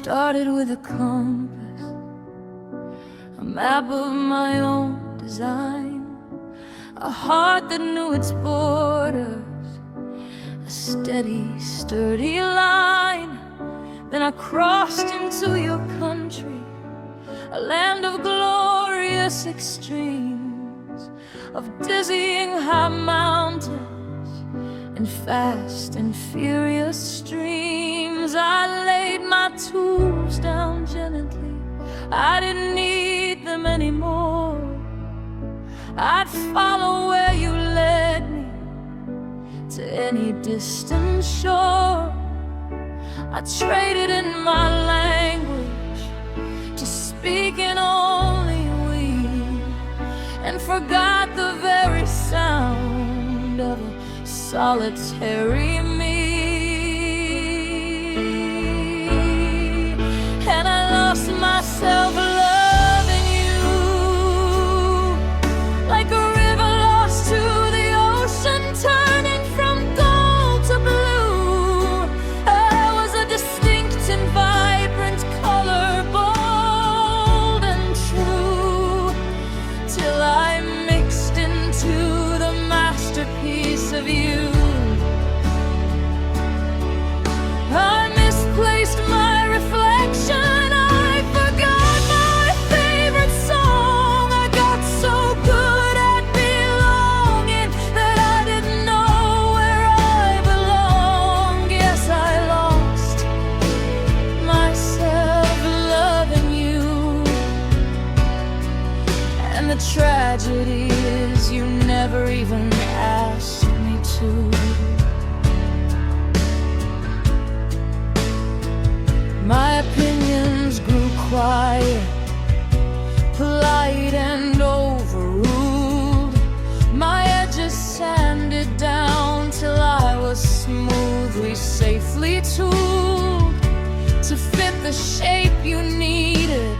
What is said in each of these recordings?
started with a compass, a map of my own design, a heart that knew its borders, a steady, sturdy line. Then I crossed into your country, a land of glorious extremes, of dizzying high mountains and fast and furious streams. I laid my tools down gently, I didn't need them anymore. I'd follow where you led me, to any distant shore. I traded in my language to speak in only we, and forgot the very sound of a solitary me. And I lost myself loving you, like a river lost to the ocean, turning from gold to blue. I was a distinct and vibrant color, bold and true, till I mixed into the masterpiece of you. I misplaced my reflection, I forgot my favorite song. I got so good at belonging that I didn't know where I belonged. Yes, I lost myself loving you. And the tragedy is you never even asked me to. My opinions grew quiet, polite and overruled. My edges sanded down till I was smoothly, safely tooled to fit the shape you needed,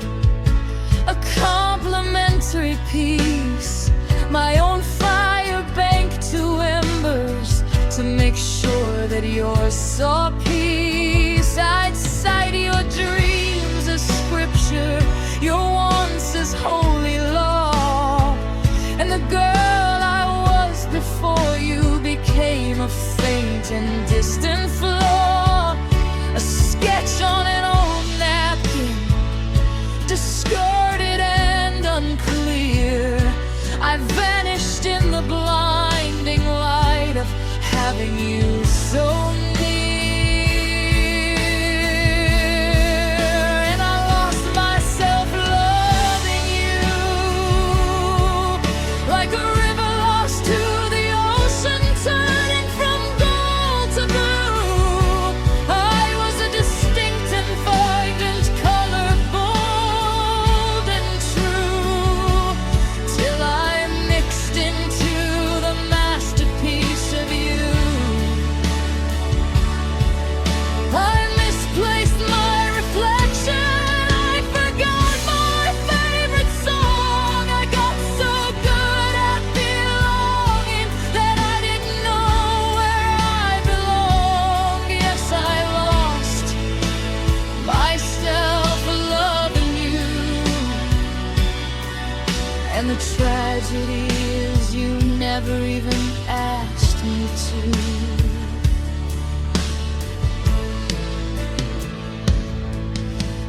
a complimentary piece, my own fire bank to embers, to make sure that yours saw peace. I'd cite your dreams as scripture, your wants as holy law, and the girl I was before you became a faint and distant flaw, a sketch on an old napkin, discarded and unclear. I vanished in the blinding light of having you so near. And I lost myself loving you, like a river lost to the ocean, turning from gold to blue. I was a distinct and vibrant color, bold and true, till I mixed into the masterpiece of you. I misplaced my reflection, I forgot my favorite song. I got so good at belonging that I didn't know where I belonged. Yes, I lost myself loving you. And the tragedy is you never even asked me to.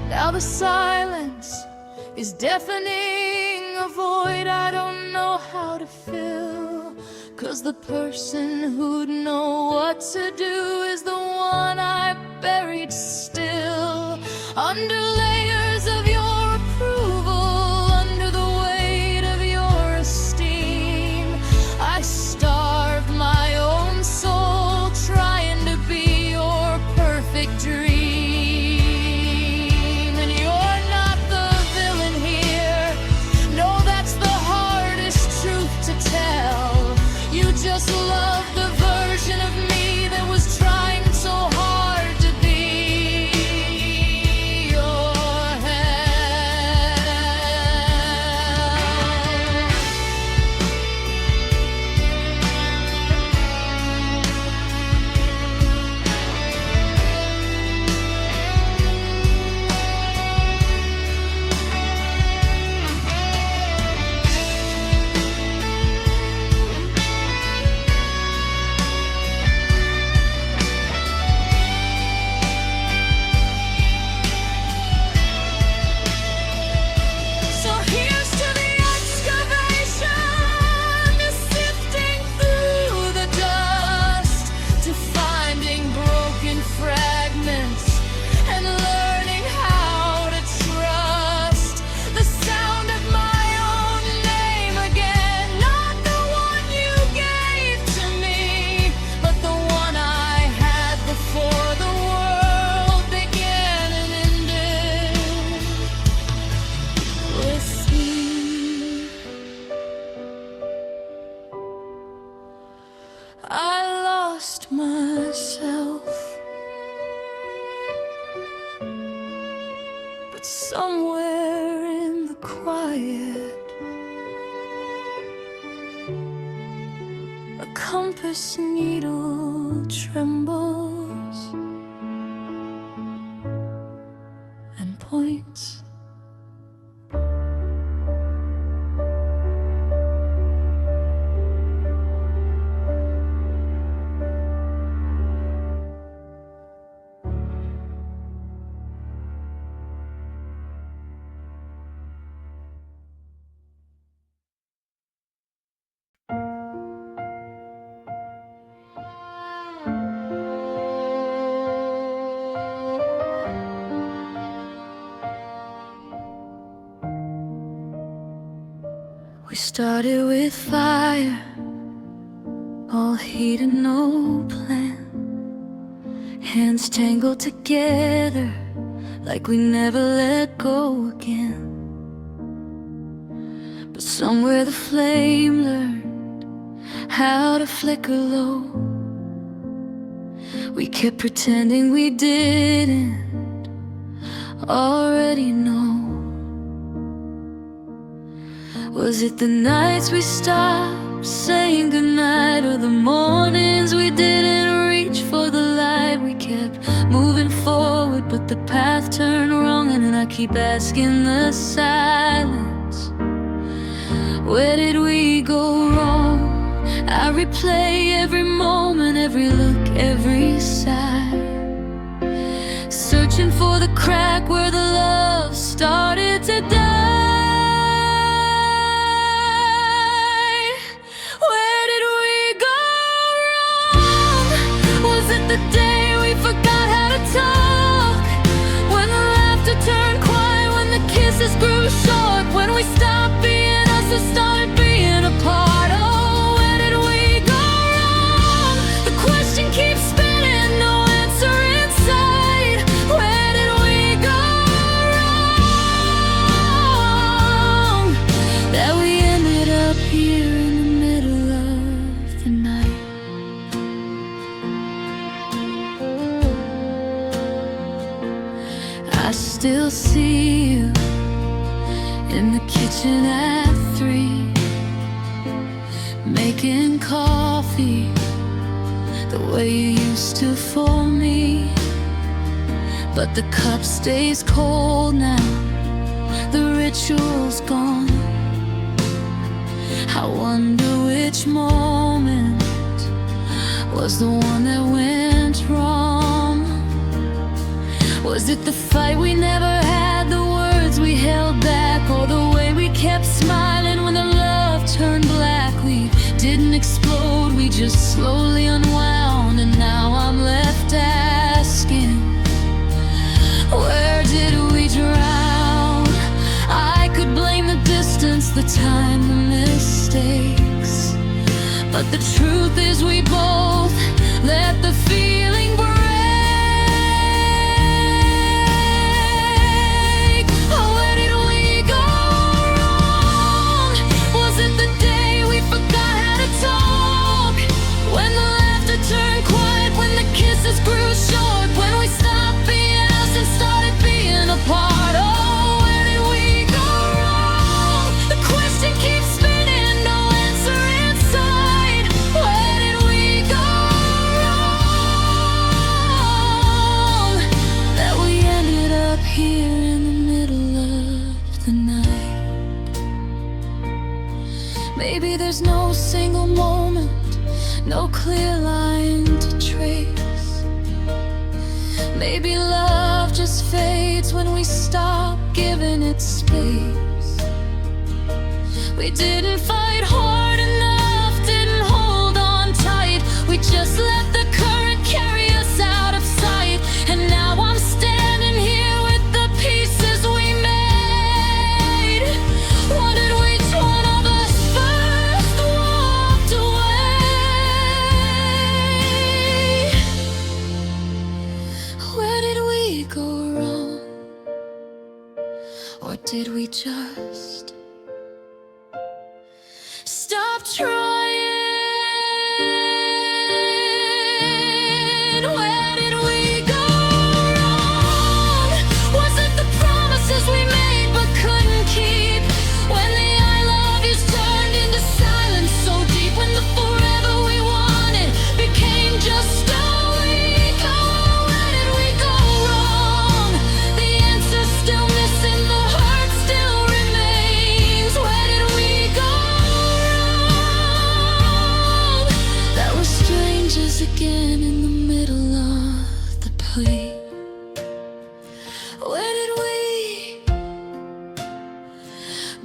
Now the silence is deafening, a void I don't know how to fill, 'cause the person who'd know what to do is the one I buried still, under layers of your approval, under the weight of your esteem. I starved my own soul, trying to be your perfect dream. And you're not the villain here, no, that's the hardest truth to tell. You just love the version of me that was trying so hard to be your But somewhere in the quiet, a compass needle trembles and points. We started with fire, all heat and no plan. Hands tangled together like we never let go again. But somewhere the flame learned how to flicker low. We kept pretending we didn't already know. Was it the nights we stopped saying goodnight, or the mornings we didn't reach for the light? We kept moving forward, but the path turned wrong, and I keep asking the silence, where did we go wrong? I replay every moment, every look, every sigh, searching for the crack where the love started to die. The day we forgot how to talk, when the laughter turned quiet, when the kisses grew short, when we stopped being us and started being apart. Oh, where did we go wrong? The question keeps spinning, no answer inside. Where did we go wrong, that we ended up here in the middle of the night? I still see you in the kitchen at 3, making coffee the way you used to for me. But the cup stays cold now, the ritual's gone. I wonder which moment was the one that went wrong. Was it the fight we never had, the words we held back, or the way we kept smiling when the love turned black? We didn't explode, we just slowly unwound, and now I'm left asking, where did we drown? I could blame the distance, the time, the mistakes, but the truth is we both let the feeling break. Grew short, when we stopped being us and started being apart. Oh, where did we go wrong? The question keeps spinning, no answer inside. Where did we go wrong, that we ended up here in the middle of the night? Maybe there's no single moment, no clear line to trace. Maybe love just fades when we stop giving it space. We didn't fight hard enough, didn't hold on tight. We just let the current carry us out of sight. And now I'm standing here with the pieces we made. Wondered which one of us first walked away. Where did we go wrong? Or did we just stop trying? Where did we go wrong? Was it the promises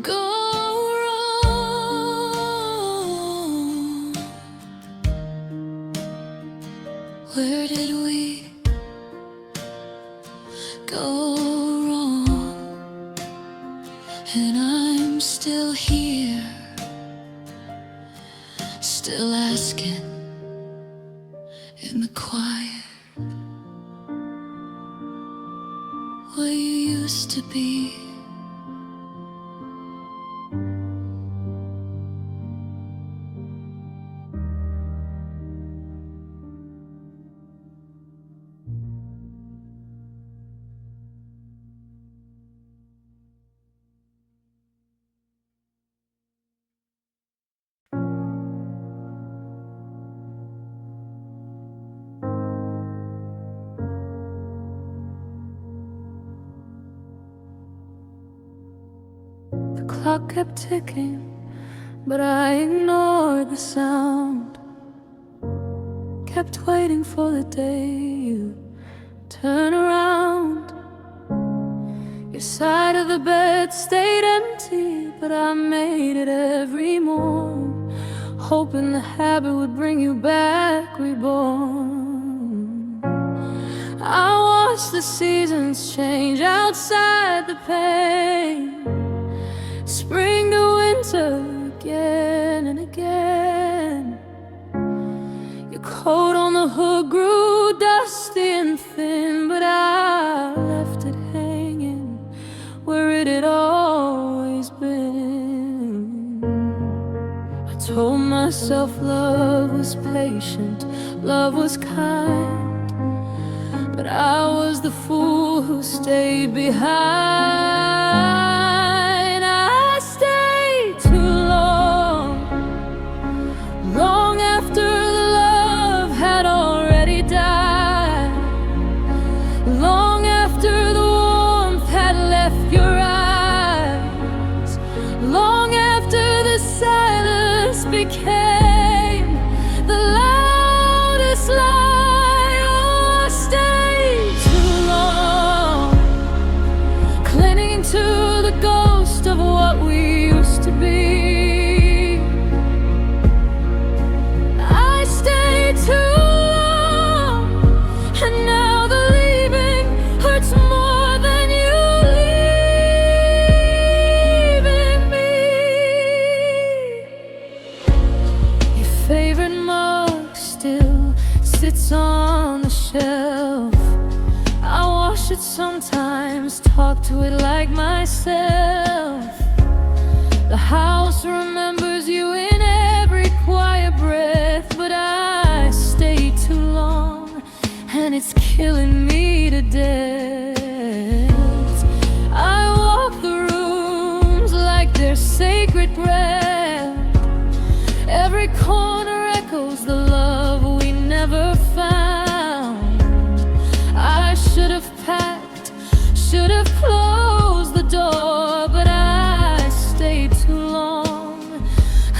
go wrong? Where did we go wrong? And I'm still here, still asking in the quiet what you used to be. The clock kept ticking, but I ignored the sound. Kept waiting for the day you turn around. Your side of the bed stayed empty, but I made it every morn, hoping the habit would bring you back reborn. I watched the seasons change outside the pain, spring to winter, again and again. Your coat on the hood grew dusty and thin, but I left it hanging where it had always been. I told myself love was patient, love was kind, but I was the fool who stayed behind. Long after the love had already died, long after the warmth had left your eyes, long after the silence became the loudest lie. Oh, I stayed too long, clinging to the ghost of what we used to be. Too long, and now the leaving hurts more than you leaving me. Your favorite mug still sits on the shelf. I wash it sometimes, talk to it like myself. The house remembers you in every quiet breath, but I stayed too long, and it's killing me to death. I walk the rooms like they're sacred ground. Every corner echoes the love we never found. I should have packed, should have closed the door, but I stayed too long,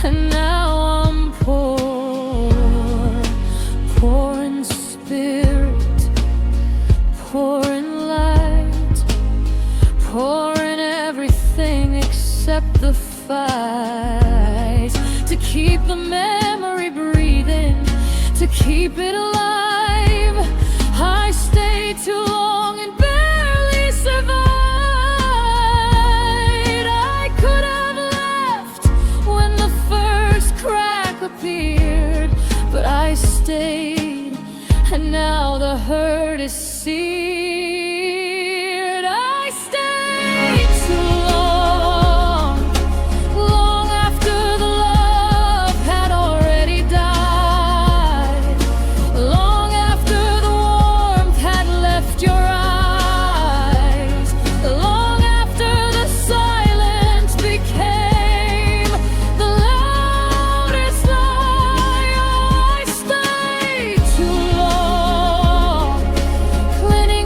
and now I'm pouring spirit, pouring light, pouring everything except the fight, to keep the memory breathing, to keep it alive. I stayed too long and barely survived. I could have left when the first crack appeared, but I stayed, and now the hurt is seared. I stayed too long, long after the love had already died, long after the warmth had left your eyes, long after the silence became the loudest lie. Oh, I stayed too long, clinging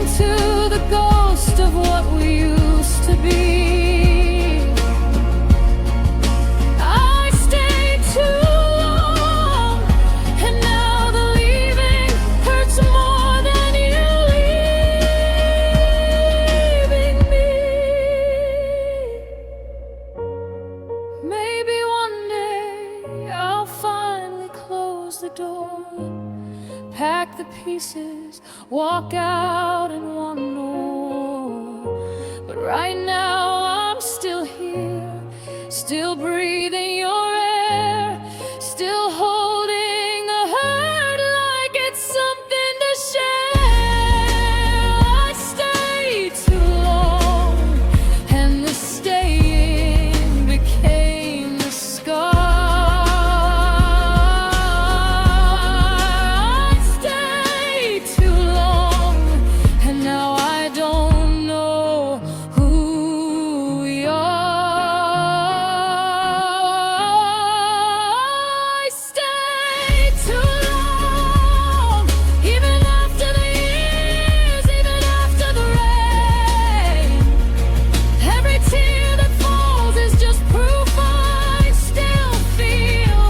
the pieces, walk out and want more. But right now I'm still here, still breathing your air, still holding the hurt like it's something to share. I stayed too long, and the staying became the scar. I stayed too long, and now I don't know who we are. I stayed too long, even after the years, even after the rain. Every tear that falls is just proof I still feel.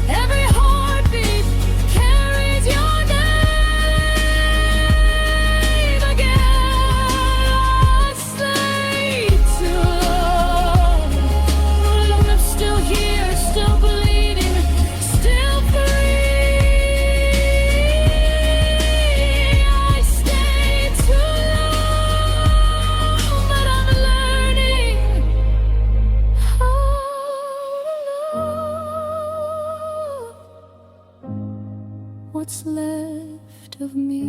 Every heartbeat carries your name again. I stayed too long, but I'm still here, still bleeding, still free. I stayed too long, but I'm learning how to love what's left of me.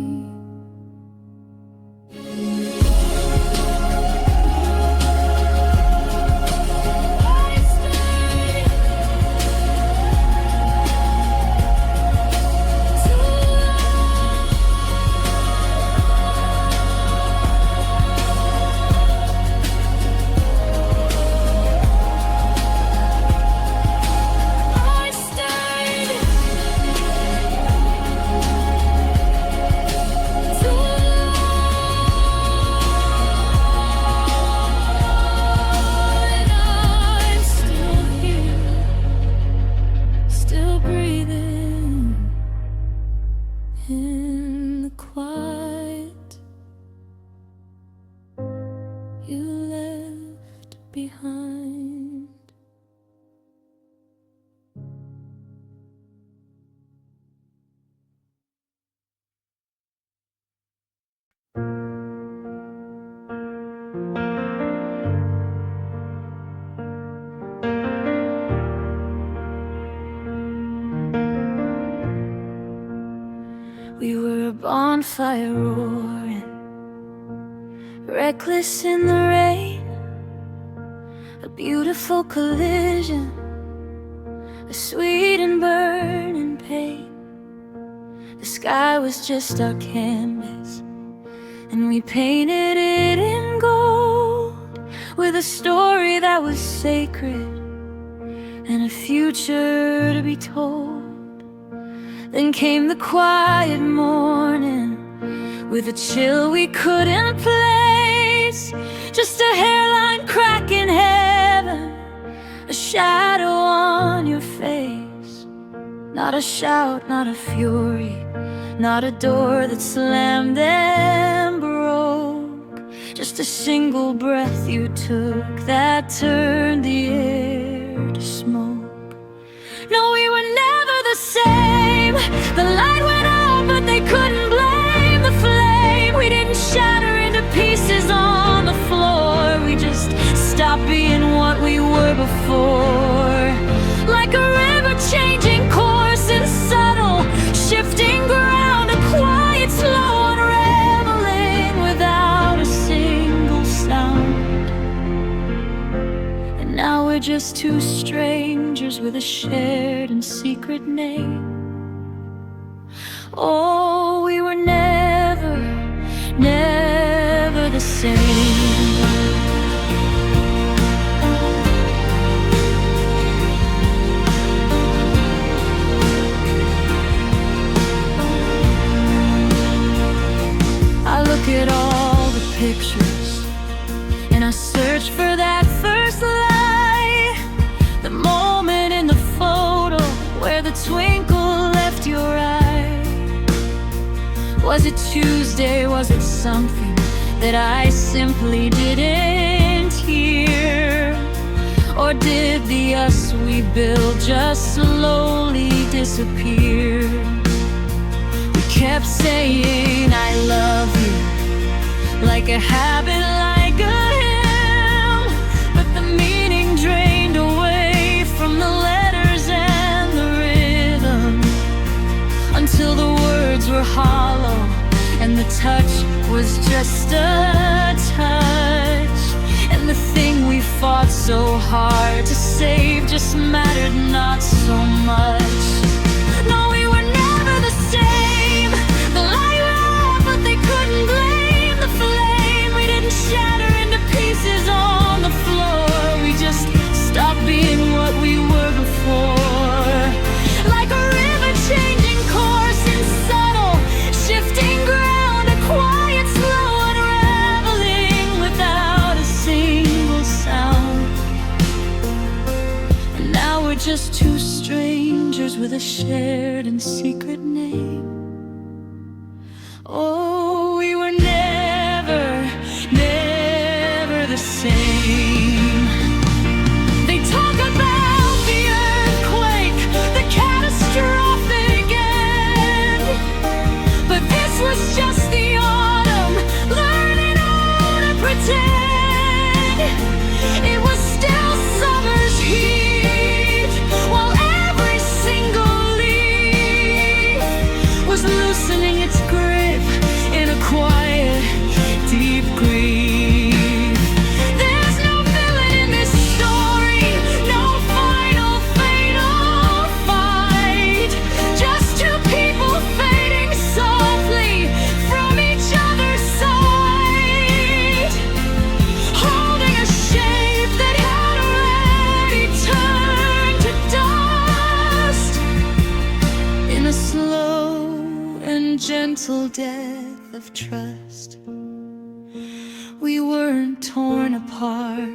Still breathing in the quiet you left behind. We were a bonfire roaring, reckless in the rain, a beautiful collision, a sweet and burning pain. The sky was just our canvas, and we painted it in gold, with a story that was sacred and a future to be told. Then came the quiet morning, with a chill we couldn't place, just a hairline crack in heaven, a shadow on your face. Not a shout, not a fury, not a door that slammed and broke, just a single breath you took that turned the air to smoke. No, we were never the same. The light went out, but they couldn't blame the flame. We didn't shatter into pieces on the floor, we just stopped being what we were before. Like a river changing course in subtle, shifting ground, a quiet, slow unraveling without a single sound. And now we're just two strangers with a shared and secret name. Oh, we were never, never the same. I look at all the pictures, and I search for that first light, the moment in the photo where the twinkle left your eye. Was it Tuesday? Was it something that I simply didn't hear? Or did the us we built just slowly disappear? We kept saying I love you, like a habit, like a hymn. But the meaning drained away from the letters and the rhythm, until the words were hollow and the touch was just a touch. And the thing we fought so hard to save just mattered not so much. No, we were never the same. The light went out, but they couldn't blame the flame. We didn't shatter into pieces on the floor. We just stopped being what we were before. Like a river changing course in subtle, shifting ground, a quiet, slow unraveling without a single sound. And now we're just two strangers with a shared and secret name. Oh, we were never, never the same. They talk about the earthquake, the catastrophic end, but this was just the autumn, learning how to pretend. It was still summer's heat, while every single leaf was loosening its grip in a quiet, deep grief. There's no villain in this story, no final fatal fight, just two people fading softly from each other's sight, holding a shape that had already turned to dust, in a slow and gentle death of trust. We weren't torn apart,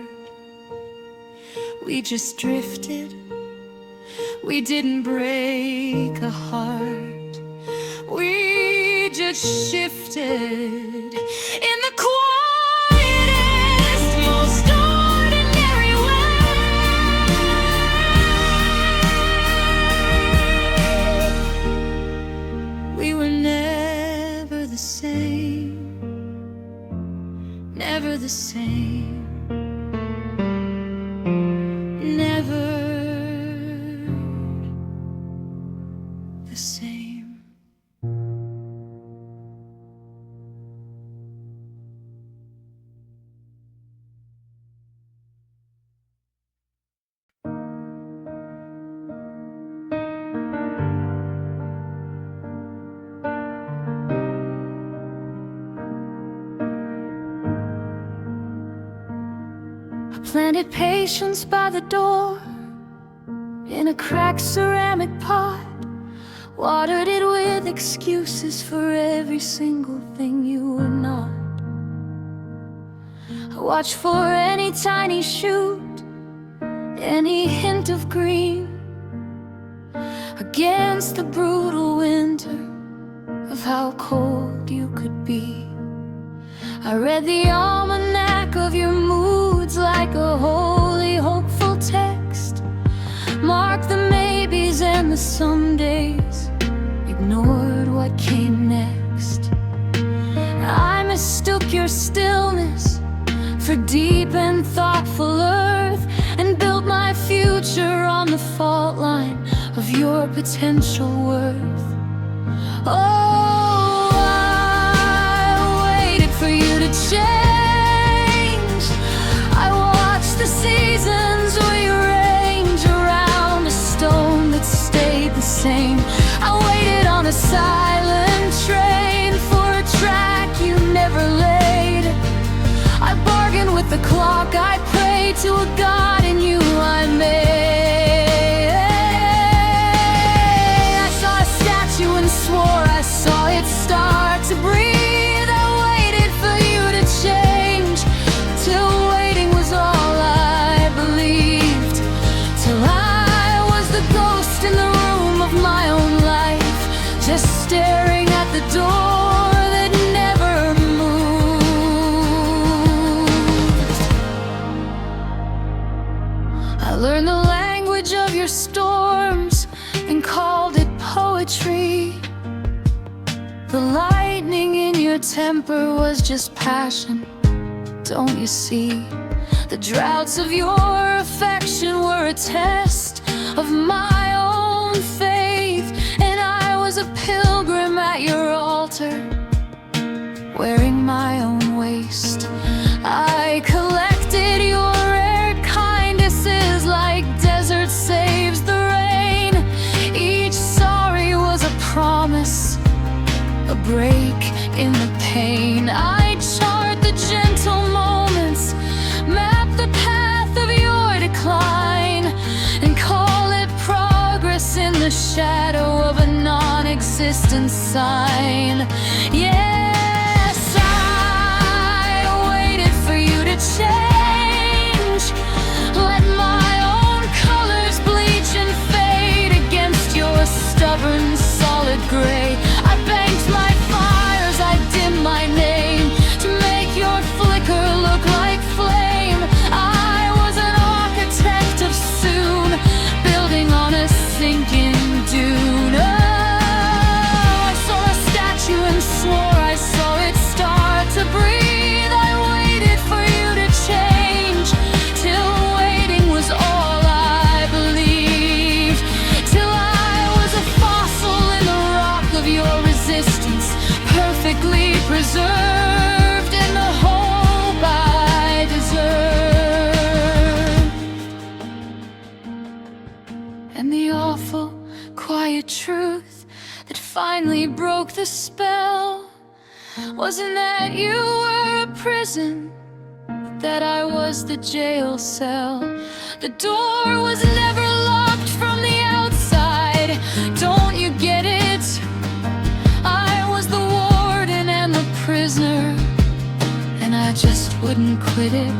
we just drifted. We didn't break a heart, we just shifted in the quietest, most ordinary way. We were never the same, never the same, never the same. I planted patience by the door in a cracked ceramic pot, watered it with excuses for every single thing you were not. I watched for any tiny shoot, any hint of green, against the brutal winter of how cold you could be. I read the almanac of your moods like a holy, hopeful text, marked the maybes and the somedays, ignored what came next. I mistook your stillness for deep and thoughtful earth, and built my future on the fault line of your potential worth. Oh, I waited for you to change. I watched the seasons rearrange around a stone that stayed the same. I waited on a silent train for a track you never laid. I bargained with the clock, I prayed to a God in you I made. I saw a statue and swore I saw it start to breathe. I waited for you to change, till waiting was all I believed, till I was the ghost in the room of my own life, just staring at the door that never moved. I learned the language of your storms and called it poetry. The lightning in your temper was just passion. Don't you see? The droughts of your affection were a test of my own faith, and I was a pilgrim at your altar, wearing my own waste. I collected your rare kindnesses like desert saves the rain. Each sorry was a promise, a break in the pain. I chart the gentle moments, map the path of your decline, and call it progress in the shadow of a non-existent sign. Yes, I waited for you to change. Let my own colors bleach and fade against your stubborn solid gray. I banked my fires, I dimmed my name to make your flicker look like flame. I was an architect of soon, building on a sinking dune. Oh, I saw a statue and swore I saw it start to breathe. I waited for you to change, till waiting was all I believed, till I was a fossil in the rock of your resistance, perfectly preserved in the hope I deserve. And the awful, quiet truth that finally broke the spell wasn't that you were a prison, but that I was the jail cell. The door was never locked from the outside. Don't you get it? I was the warden and the prisoner, and I just wouldn't quit it.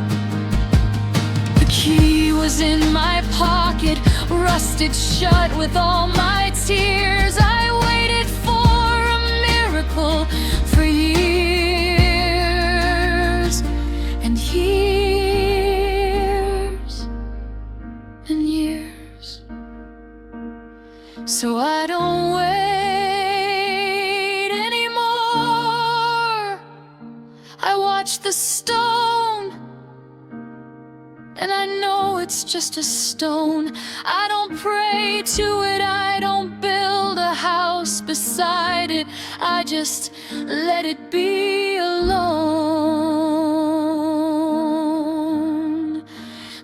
The key was in my pocket, rusted shut with all my tears. I waited for a miracle for years and years and years. So I don't wait anymore. I watch the stone, and I know it's just a stone. I don't pray to it, I don't build a house beside it. I just let it be alone.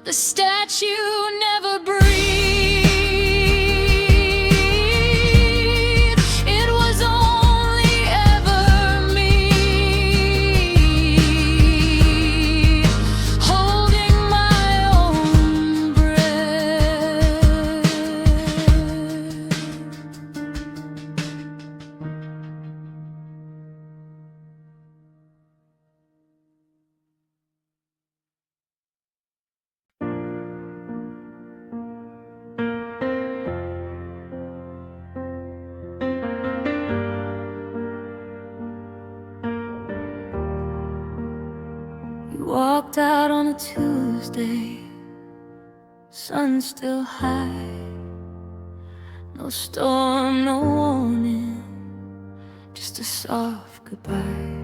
The statue never breathed. It was only ever me, holding my own breath. You walked out on a Tuesday, sun still high. No storm, no warning, just a soft goodbye.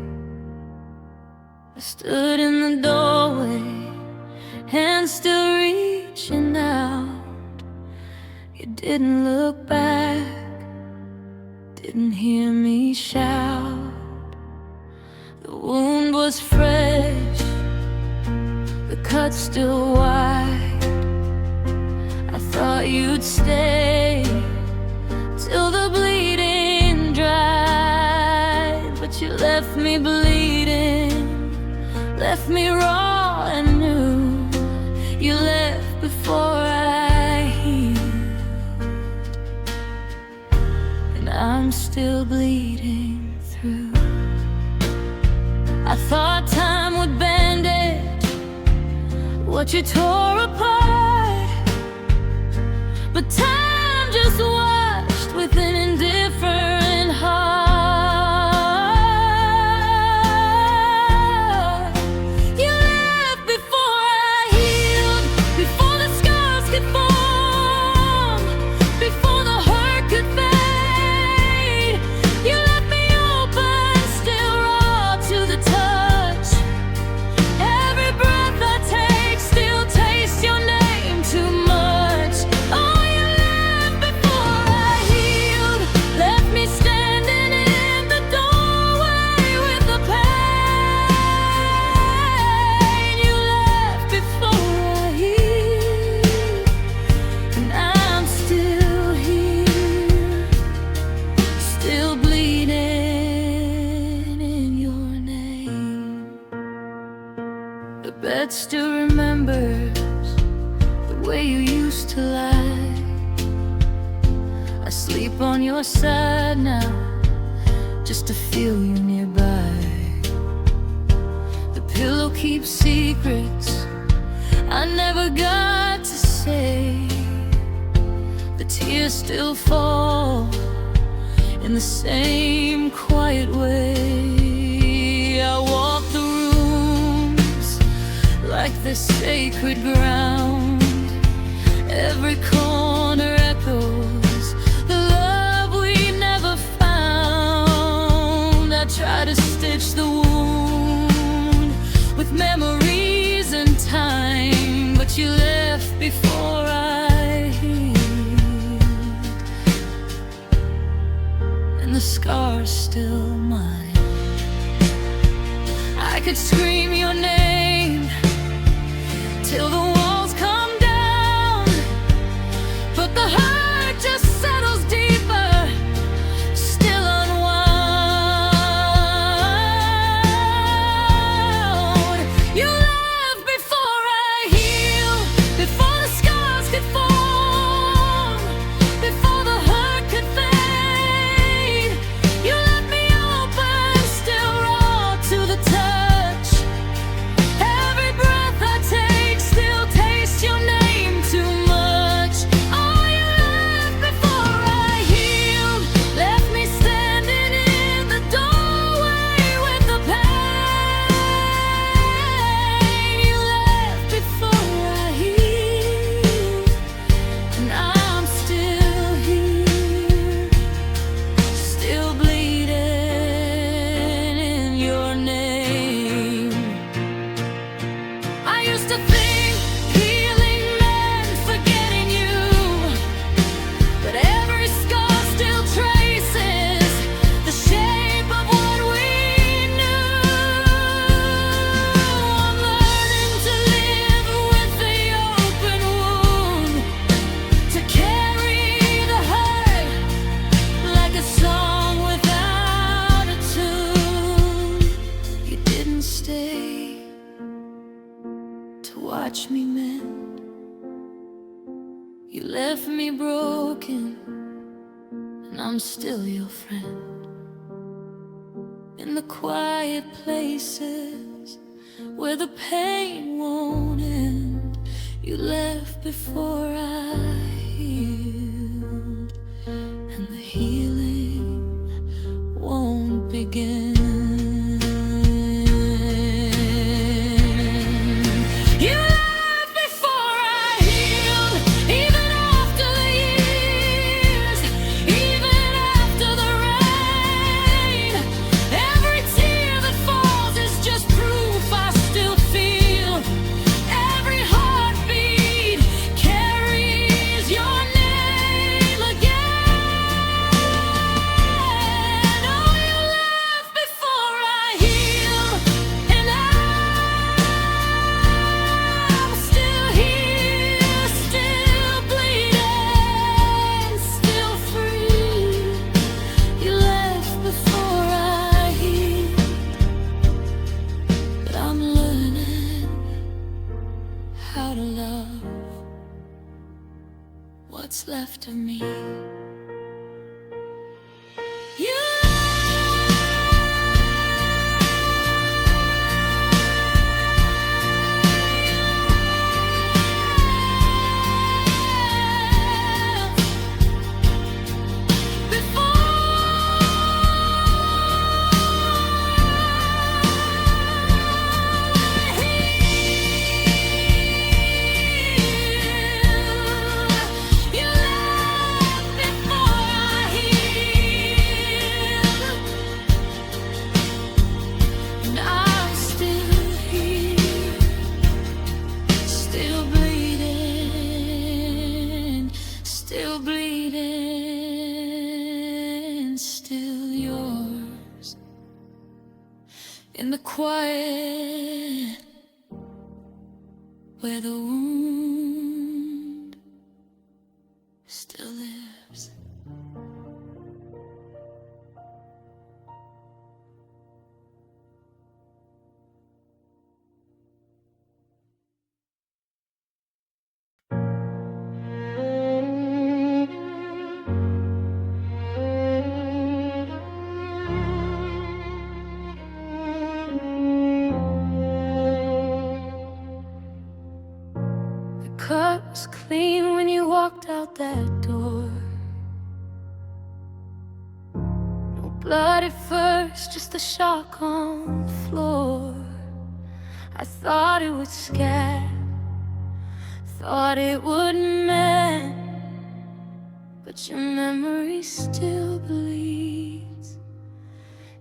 I stood in the doorway, hands still reaching out. You didn't look back, didn't hear me shout. The wound was fresh, the cut still wide. I thought you'd stay till the bleeding dried, but you left me bleeding, left me raw and new. You left before I healed, and I'm still bleeding through. I thought time would bandage what you tore apart, but time just washed with an indifferent heart. You left before I healed, before the scars could form, before the hurt could fade. You left me open sleep on your side now, just to feel you nearby. The pillow keeps secrets I never got to say. The tears still fall in the same quiet way. I walk the rooms like they're sacred ground. Every corner echoes the love we never found. I try to stitch the wound with memories and time, but you left before I healed, and the scar's still mine. I could scream your name till the walls come down, but the hurt just settles deeper, still unwound. You left before I healed, before the scars could form, before the hurt could fade. You left me open, still raw to the touch. Every breath I take still tastes your name too much. Oh, you left before I healed, left me standing in the doorway with the pain. You left before I healed, and I'm still here, still bleeding in your name. I used to think healing meant forgetting you, but every scar still traces the shape of what we knew. I'm learning to live with the open wound, to carry the hurt like a song without a tune. You didn't stay to watch me mend. You left me broken, and I'm still your friend. In the quiet places where the pain won't end, you left before I healed, and the healing won't begin. You left before I healed, even after the years, even after the rain. Every tear that falls is just proof I still feel. Every heartbeat carries your name again. Oh, you left before I healed, and I'm still here, still bleeding, still free. You left before I healed, but I'm learning how to love what's left of me. You still bleeding, still yours. In the quiet where the wound still lives. cut was clean when you walked out that door. No blood at first, just the shock on the floor. I thought it would scare, thought it would mend, but your memory still bleeds.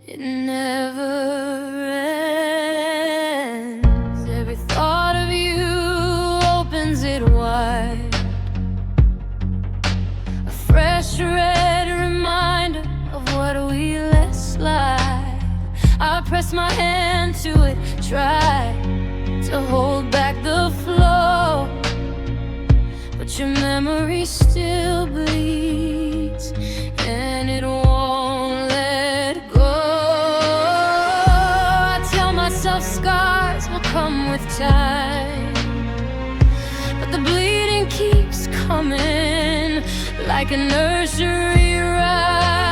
It never ends. Every thought of you opens it wide, a fresh red reminder of what we let slide. I press my hand to it, try to hold back the flow, but your memory still bleeds, and it won't let go. I tell myself scars will come with time, but the bleeding keeps coming like a nursery rhyme.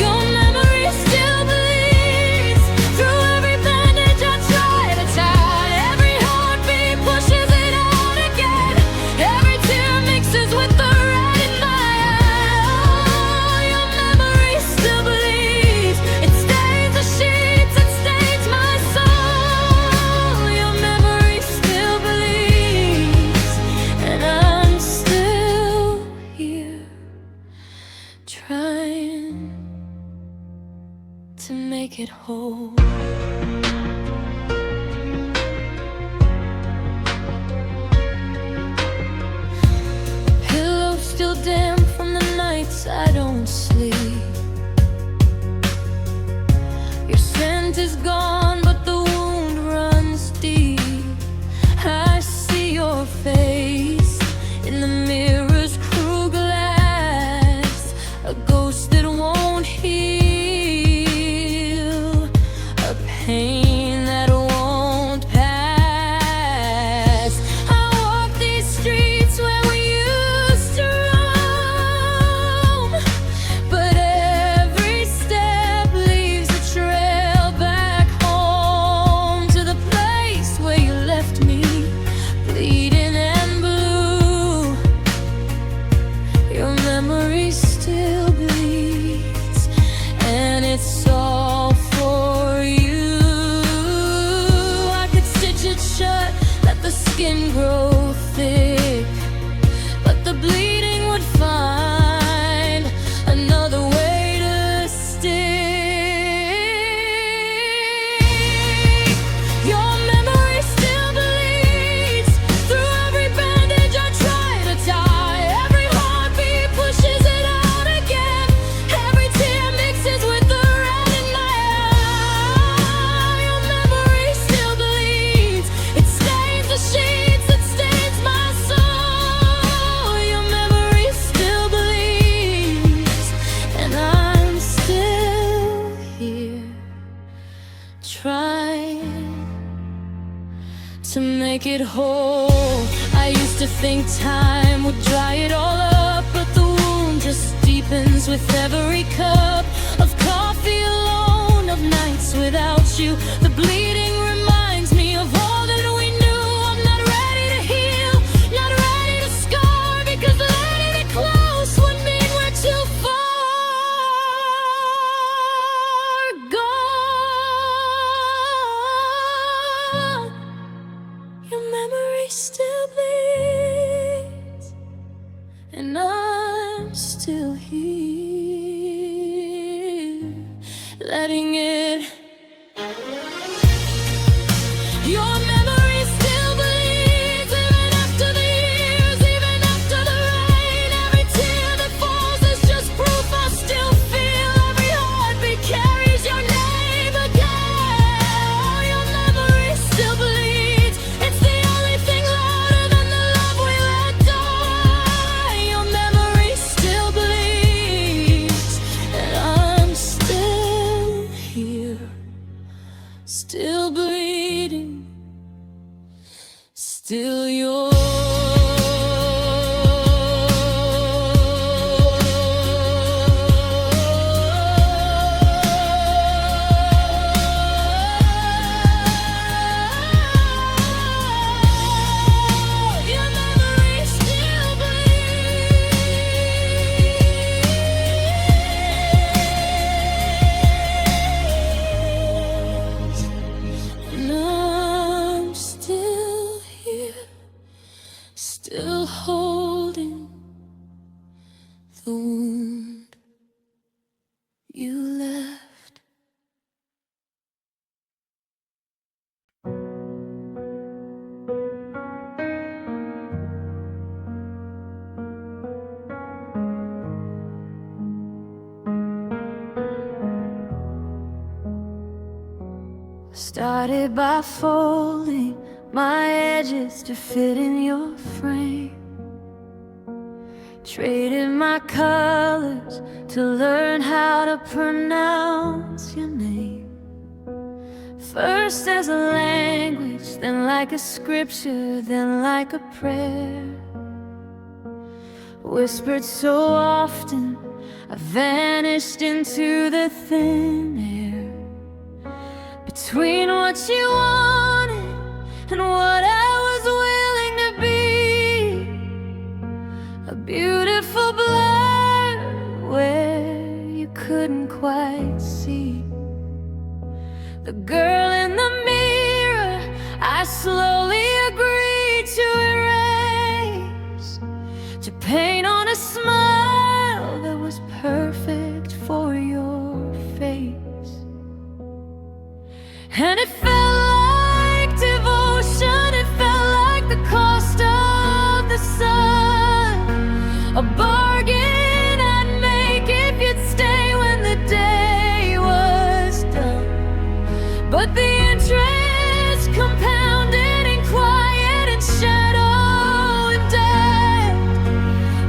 Your memory still bleeds through every bandage I try to tie. Every heartbeat pushes it out again. Every tear mixes with the red in my eye. Your memory still bleeds. It stains the sheets, it stains my soul. Your memory still bleeds, and I'm still here, trying to make it whole. Pillow still damp from the nights I don't sleep. Your scent is gone, but the wound runs deep. I see your face in the mirror's cruel glass, a ghost that won't heal, a pain that won't pass. I walk these streets where we used to roam, but every step leaves a trail back home, to the place where you left me, bleeding and blue. Your memory still bleeds, and it's all for you. I could stitch it shut, let the skin grow thick, but the bleeding would find another way to stick. Your memory still bleeds through every bandage I try to tie. Every heartbeat pushes it out again. Every tear mixes with the red in my eye. Your memory still bleeds. It stains the sheets, it stains my soul. Your memory still bleeds, and I'm still here, trying to make it whole. I used to think time would dry it all up, but the wound just deepens with every cup of coffee alone, of nights without you. The bleeding reminds me of all that we knew. I'm not ready to heal, not ready to scar, because letting it close would mean we're too far gone. Your memory still bleeds, and I'm still here, letting it. Your memory still bleeds, even after the years, even after the rain. Every tear that falls is just proof I still feel. Every heartbeat carries your name again. Your memory still bleeds. It's the only thing louder than the love we let die. Your memory still bleeds, and I'm still here, still bleeding, still yours. holding the wound you left. Started by folding my edges to fit in your frame, traded my colors to learn how to pronounce your name. First as a language, then like a scripture, then like a prayer. Whispered so often, I vanished into the thin air. Between what you wanted and what I was willing to be, a beautiful blur where you couldn't quite see the girl in the mirror. I slowly agreed to erase, to paint on a smile that was perfect for your face. And it felt like devotion, it felt like the cost of the sun, a bargain I'd make if you'd stay when the day was done. But the interest compounded in quiet and shadow and death.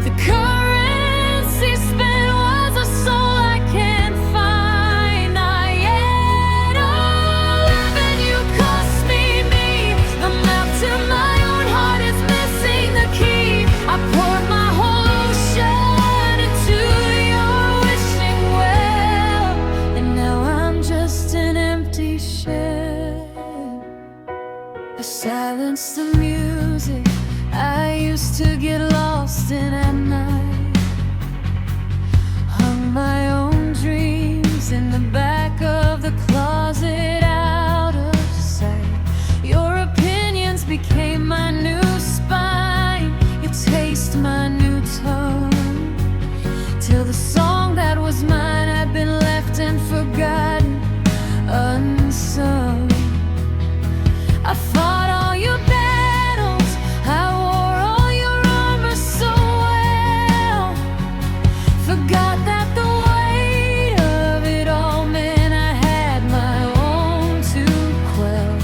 The currency spent was a soul I can't find, not yet. Oh, loving you cost me. The map to my own heart is missing the key. I poured my whole ocean into your wishing well, and now I'm just an empty shell. I silenced the music I used to get lost in at night, hung my own dreams in the back of the closet out of sight. Your opinions became my new spine, you taste my new tone, till the song that was mine had been left and forgotten, unsung. I fought all your battles, I wore all your armor so well, forgot that the weight of it all meant I had my own to quell.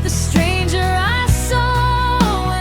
The stranger I saw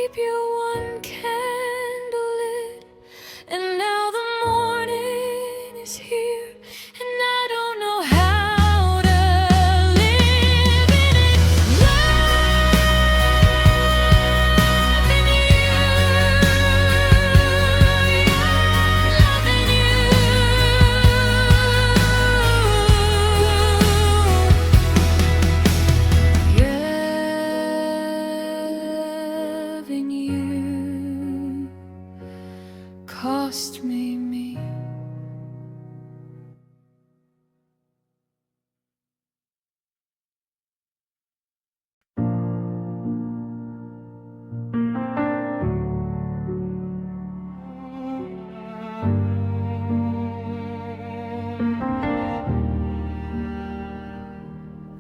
keep you one candle lit, and now the morning is here, and I don't know how to live in it. Loving you, loving you, cost me me.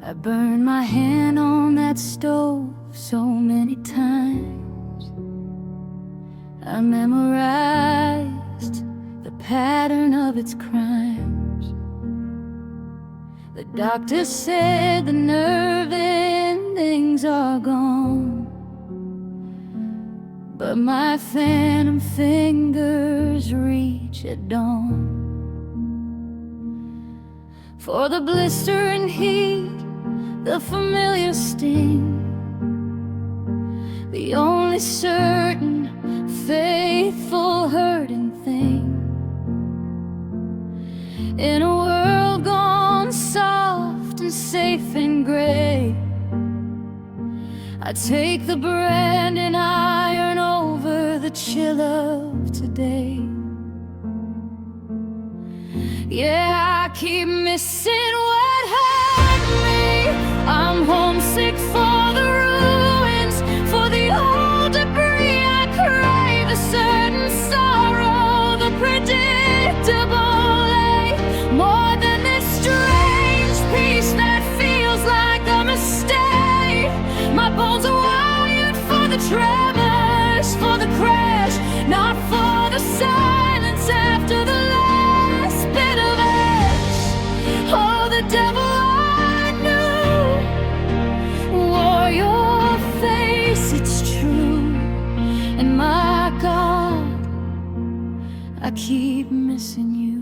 I burned my hand on that stove so many times. I memorized the pattern of its crimes. The doctor said the nerve endings are gone, but my phantom fingers reach at dawn for the blistering heat, the familiar sting, the only certain, faithful, hurting thing. In a world gone soft and safe and gray, I take the brand and iron over the chill of today. Yeah, I keep missing what hurt me. I'm homesick for the ruins, for the old debris. I crave a certain sorrow, the predictable ache, more than this strange peace that feels like a mistake. My bones are wired for the tremors, for the crash, not for the silence after the last bit of ash. Oh, the devil I knew wore your face, it's true. And my God, I keep missing you.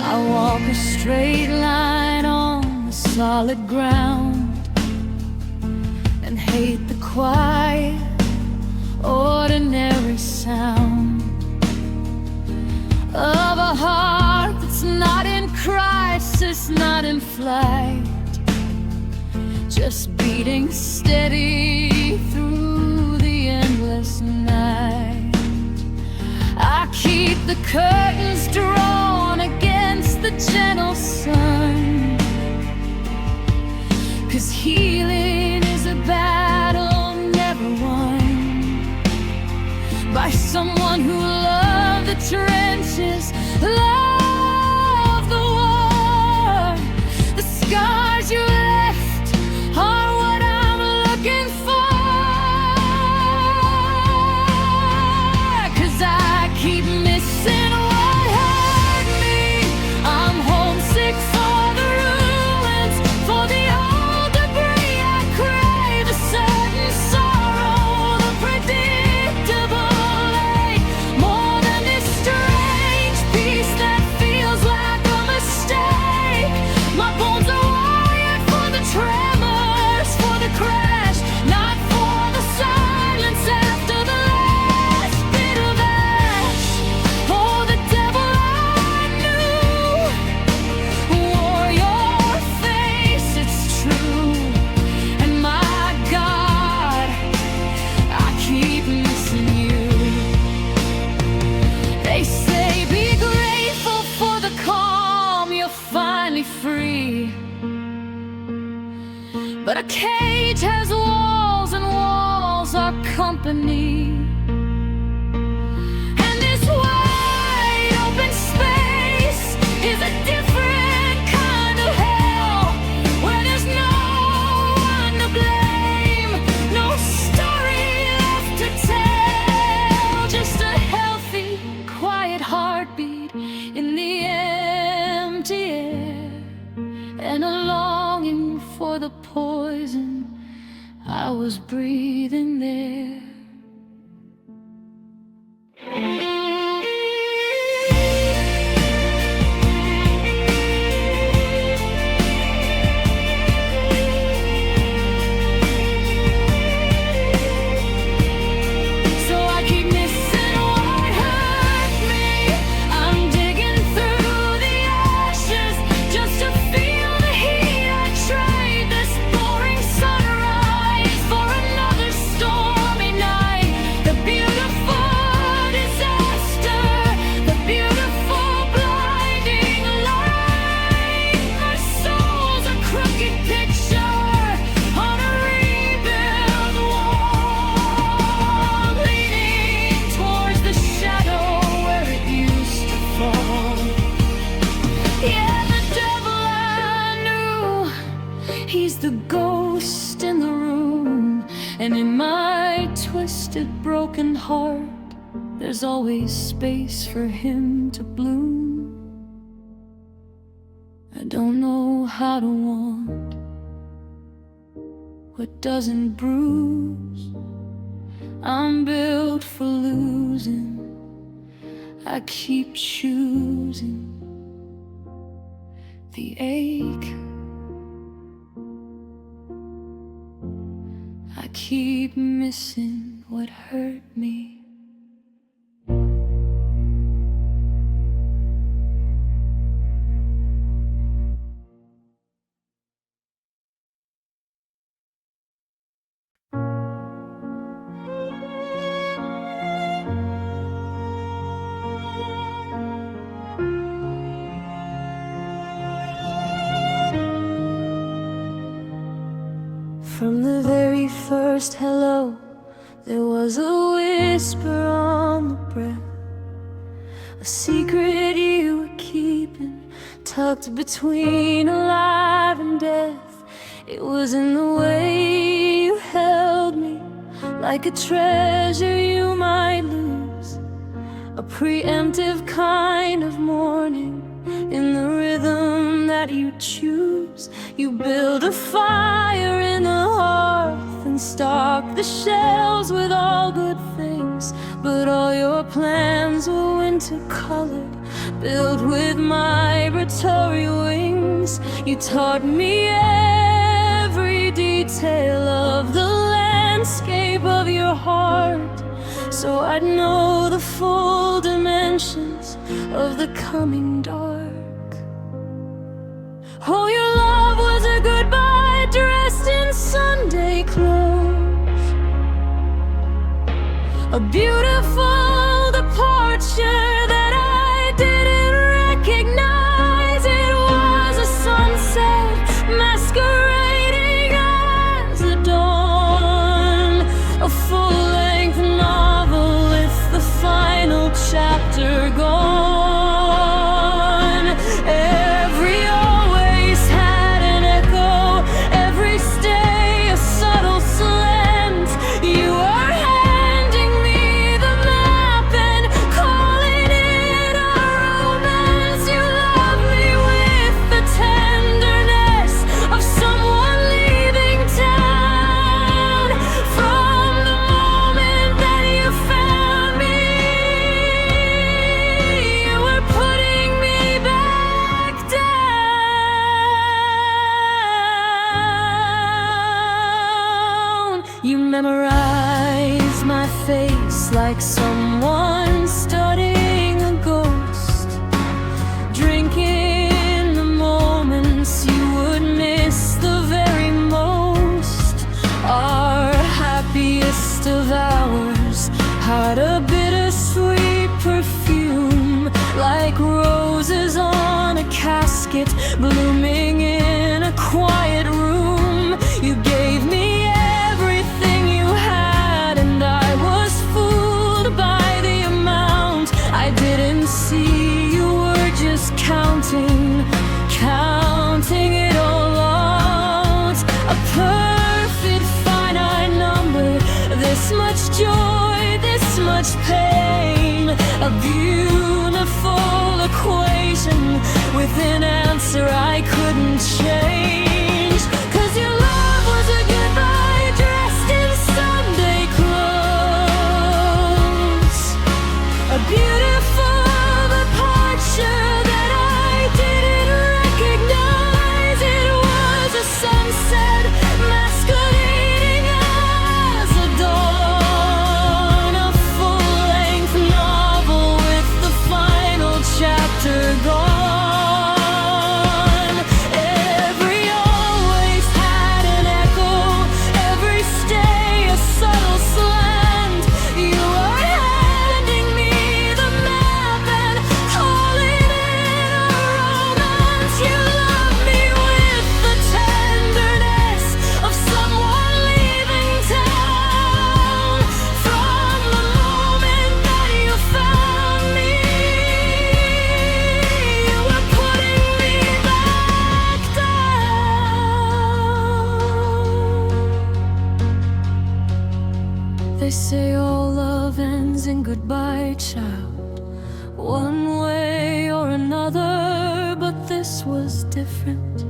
I walk a straight line on the solid ground and hate the quiet, ordinary sound of a heart that's not in crisis, not in flight, just beating steady through the endless night. I keep the curtains drawn against the gentle sun, 'cause healing is a battle never won by someone who loved the trenches, loved the war. The scars you left are what I'm looking for, 'cause I keep missing what hurt me. I'm homesick for the ruins, for the old debris. I crave a certain sorrow, the predictable ache, more than this strange peace that feels like a mistake. My bones are wired for the tremors, for the crash, not for the silence after the last bit of ash. Oh, the devil I knew wore your face, it's true. And my God, I keep missing you. They say be grateful for the calm, you're finally free. But a cage has walls, and walls are company. And this wide open space is a different kind of hell, where there's no one to blame, no story left to tell, just a healthy, quiet heartbeat in the empty air, and a longing for the poison I was breathing there. He's the ghost in the room, and in my twisted, broken heart, there's always space for him to bloom. I don't know how to want what doesn't bruise. I'm built for losing. I keep choosing the ache. I keep missing what hurt me. From the very first hello, there was a whisper on the breath, a secret you were keeping, tucked between alive and death. It was in the way you held me, like a treasure you might lose, a preemptive kind of mourning in the rhythm that you choose. You build a fire in the hearth and stock the shelves with all good things, but all your plans were winter-colored, built with migratory wings. You taught me every detail of the landscape of your heart, so I'd know the full dimensions of the coming dark. Oh, your love was a goodbye dressed in Sunday clothes, a beautiful departure that I didn't recognize. It was a sunset masquerading as a dawn, a full-length novel with the final chapter gone. You memorize my face like someone studying a ghost, drinking the moments you would miss the very most. Our happiest of hours had a bittersweet perfume, like roses on a casket blooming in a quiet room. You gave me counting it all out, a perfect finite number, this much joy, this much pain, a beautiful equation with an answer I couldn't change. 'Cause your love was a goodbye dress They say all love ends in goodbye, child, one way or another, but this was different.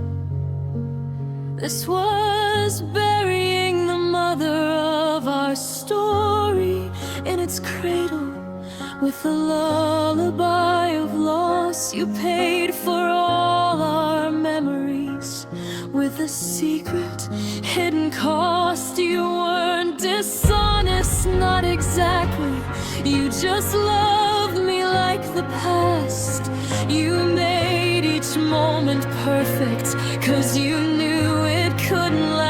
This was burying the mother of our story in its cradle with a lullaby of loss. You paid for all our memories with a secret hidden cost. You weren't dishonest, not exactly. You just loved me like the past. You made each moment perfect, 'cause you knew it couldn't last.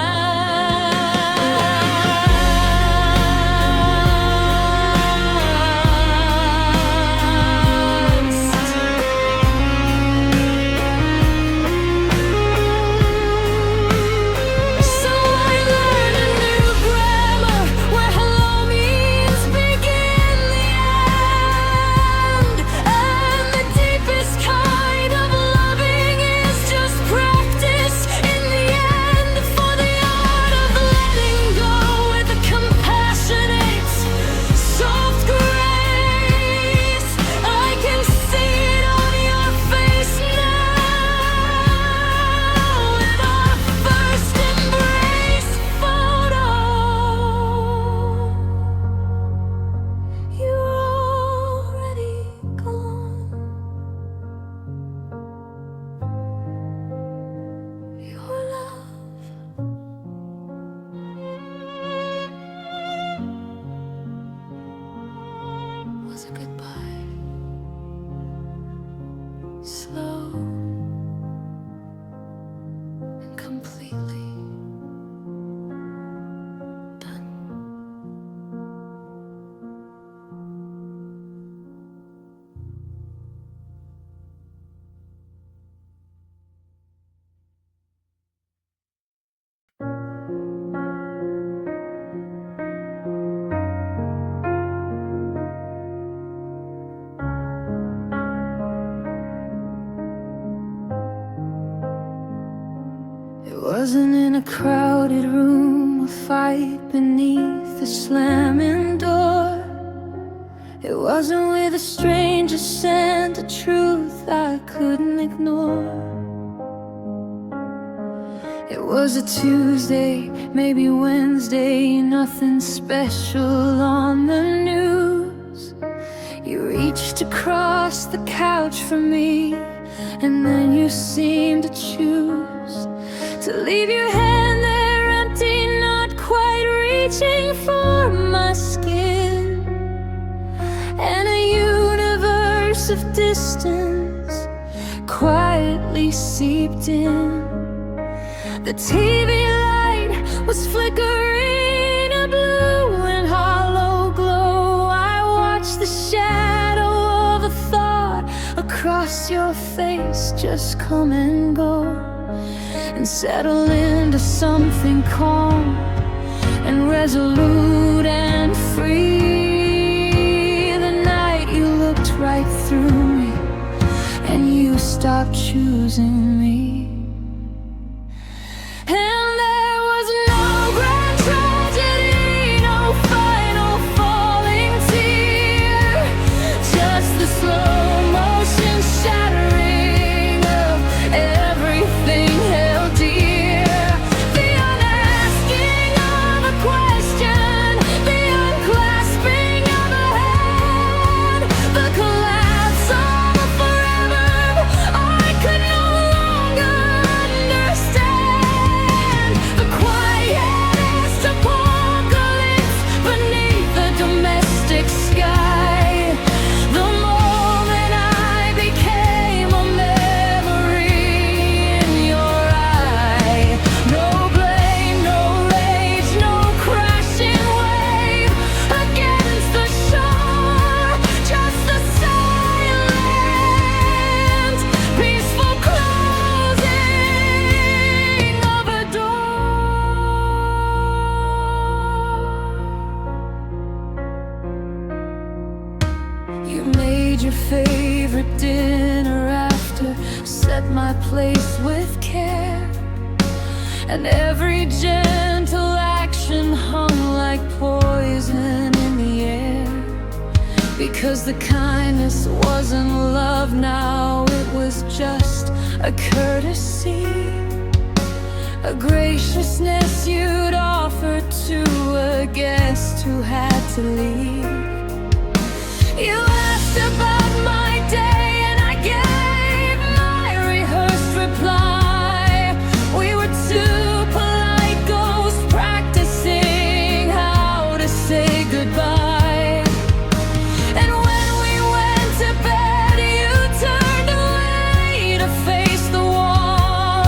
So I learned a new grammar where hello means begin the end. And the deepest kind of loving is just practice in the end. For the art of letting go with a compassionate, soft grace. I can see it on your face now. In our first embrace photo, you're already gone. Your love was a goodbye, slow and completely done. It wasn't in a crowded room, a fight beneath a slamming door. It wasn't with a stranger, sent a truth I couldn't ignore. It was a Tuesday, maybe Wednesday, nothing special on the news. You reached across the couch for me, and then you seemed to choose to leave your hand there empty, not quite reaching for my skin. And a universe of distance quietly seeped in. The TV light was flickering a blue and hollow glow. I watched the shadow of a thought across your face just come and go, and settle into something calm and resolute and free. The night you looked right through me and you stopped choosing me. And there was no grand tragedy, no final falling tear, just the slow motion shattering of everything held dear. The unasking of a question, the unclasping of a hand, the collapse of a forever I could no longer understand. The quietest apocalypse beneath the domestic sky. The moment I became a memory in your eye. No blame, no rage, no crashing wave against the shore. Just the silent, peaceful closing of a door. You made your favorite dinner after, set my place with care, and every gentle action hung like poison Because the kindness wasn't love now, it was just a courtesy, a graciousness you'd offer to a guest who had to leave. You asked about my day and I gave my rehearsed reply. We were two polite ghosts practicing how to say goodbye. And when we went to bed, you turned away to face the wall,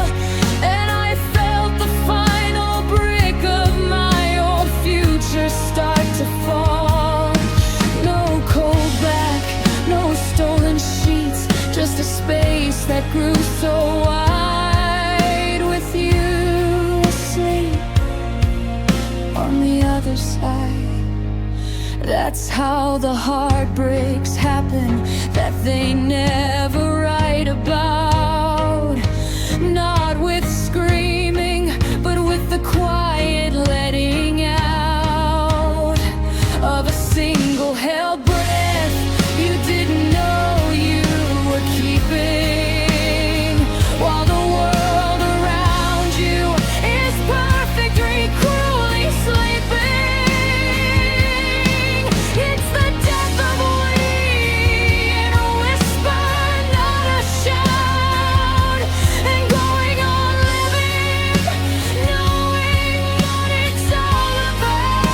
and I felt the final brick of my old future start to fall. No cold back, no stolen sheets, just a space that grew so wide, with you asleep on the other side. That's how the heartbreaks happen that they never write about. Not with screaming, but with the quiet letting out of a single held breath you didn't know you were keeping, while the world around you is perfectly cruelly sleeping. It's the death of we, in a whisper, not a shout, and going on living, knowing what it's all about.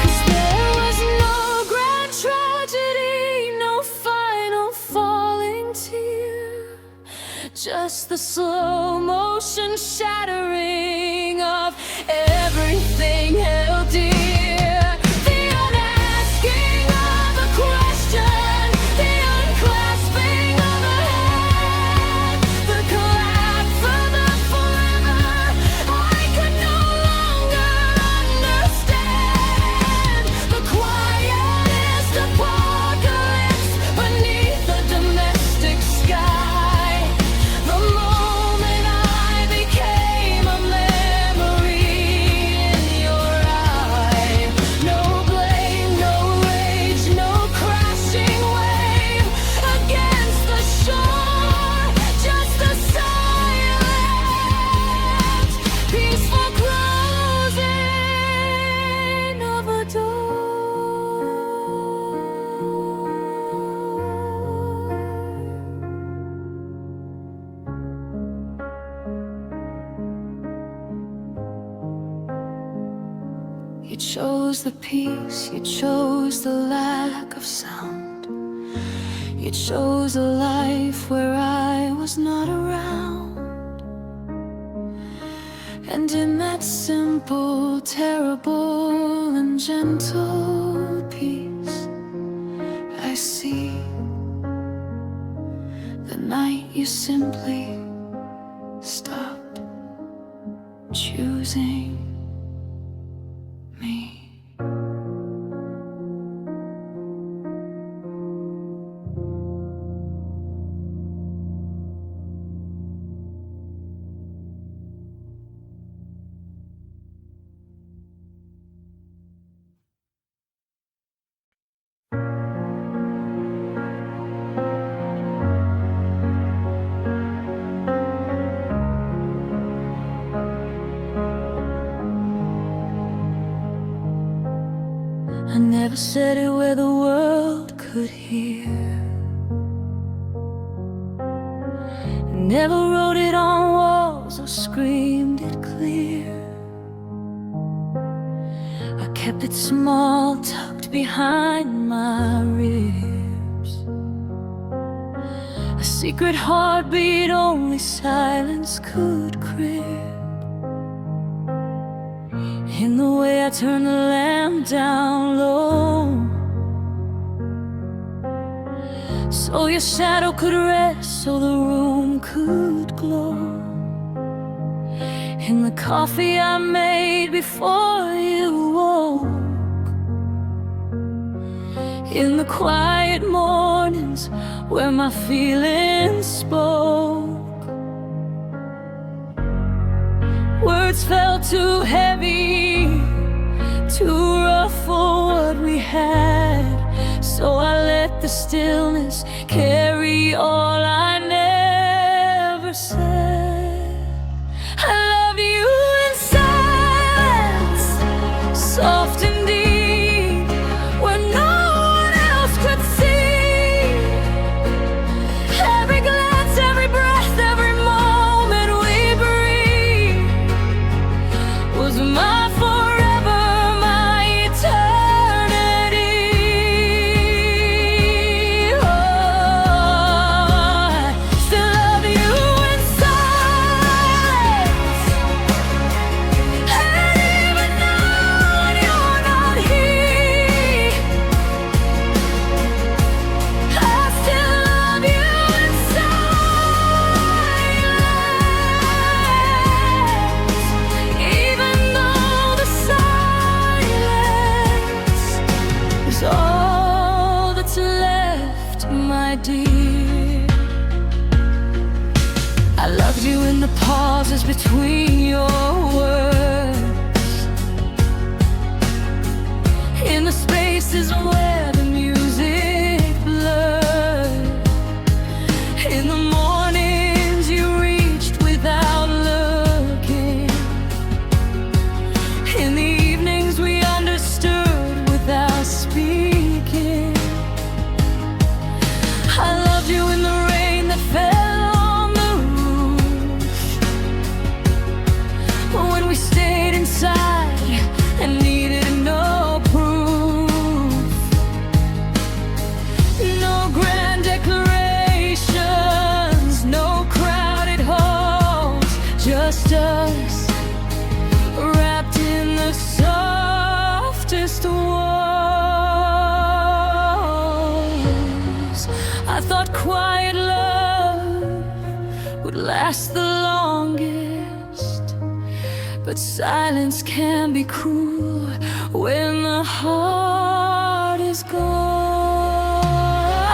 Cause there was no grand tragedy, no final falling tear, just the slow motion shattering of everything held dear. The unasking of a question, the unclasping of a hand, the collapse of the forever I could no longer understand. The quietest apocalypse beneath the domestic sky. The moment I became a memory in your eye. No blame, no rage, no crashing wave against the shore. Just a silent, peaceful closing of a door. You chose the peace, you chose the lack of sound. You chose a life where I was not around. And in that simple, terrible, and gentle peace, I see the night you simply stopped choosing me. I never said it where the world could hear. Never wrote it on walls or screamed it clear. I kept it small, tucked behind my ribs. A secret heartbeat only silence could crib. In the way I turned the lamp down low, so your shadow could rest, so the room could glow. In the coffee I made before you woke, in the quiet mornings where my feelings spoke. Words felt too heavy, too rough for what we had, so I let the stillness carry all I never said. I love you in silence, soft and deep, where no one else could see. Every glance, every breath, every moment we breathe was my forever, my eternity. Oh, I still love you in silence, and even now when you're not here, I still love you in silence, even though the silence is all that's left, my dear. I loved you in the pauses between your words, in the spaces where the music blurred, in the mornings you reached without looking, in the evenings we understood without speaking. I loved you in the rain that fell on the roof, when we stayed inside and needed no proof. No grand declarations, no crowded halls, just us wrapped in the softest walls. I thought quiet love would last the longest, but silence can be cruel when the heart is gone.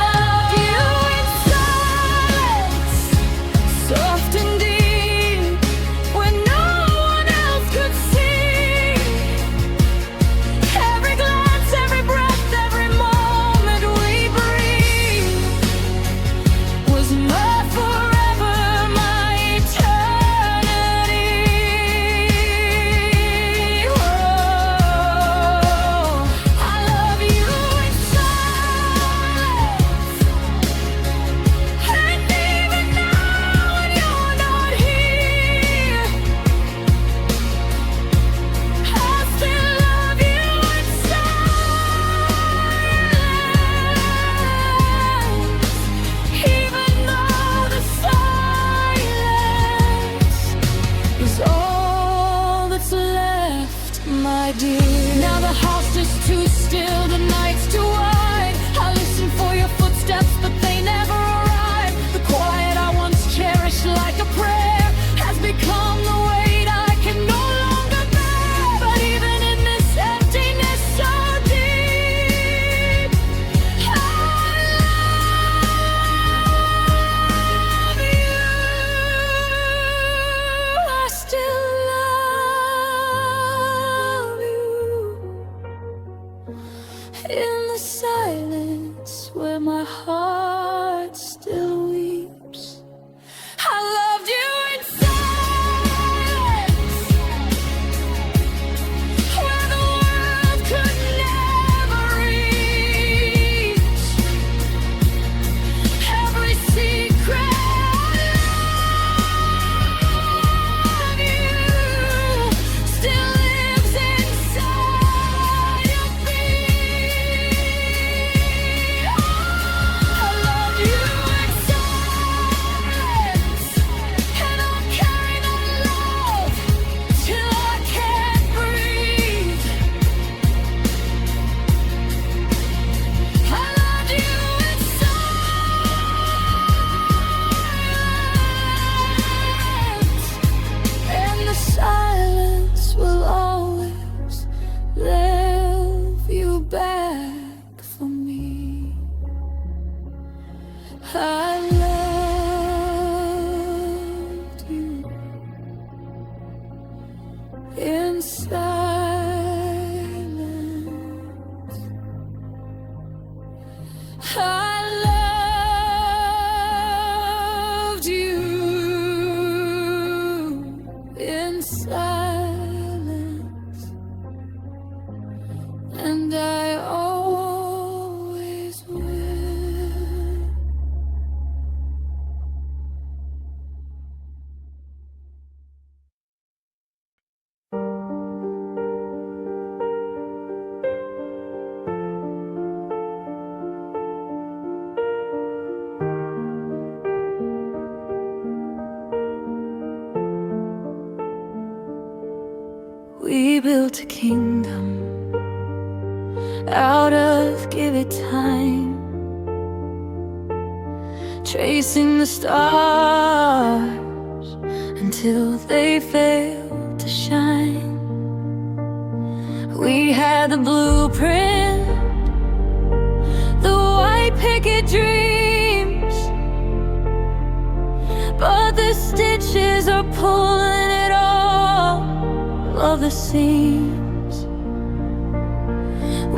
I love you in silence, soft and deep, when no one else could see. Every glance, every breath, every moment we breathe was my forever, my eternity. Oh, I love you in silence, and even now when you're not here, I still love you in silence, even though the silence is all that's left, my dear. Now the house is too still, the night's too wide. I listen for your footsteps, but they never arrive. The quiet I once cherished like a prayer has become the weight I can no longer bear. But even in this emptiness so deep, I love you. I still love you in the silence where my heart in silence. I loved you in silence, and I always will. We built a kingdom out of give it time, tracing the stars until they failed to shine. We had the blueprint, the white picket dreams, but the stitches are pulling it all of the seams.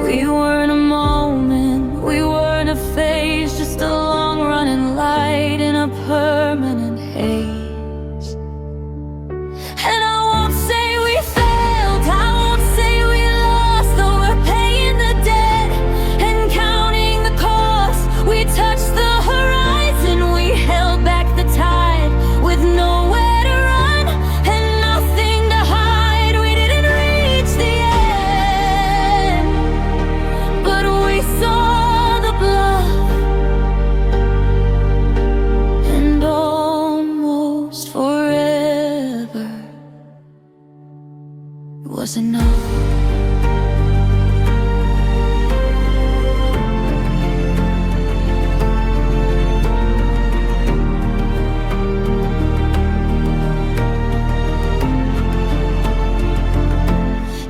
We weren't a moment, we weren't a phase, just a long running light in a permanent haze. And I won't say we failed, I won't say we lost, though we're paying the debt and counting the cost. We touched the horizon, we held back the tide with nowhere to run and nothing to hide. We didn't reach the end, but we saw the bluff, and almost forever was enough.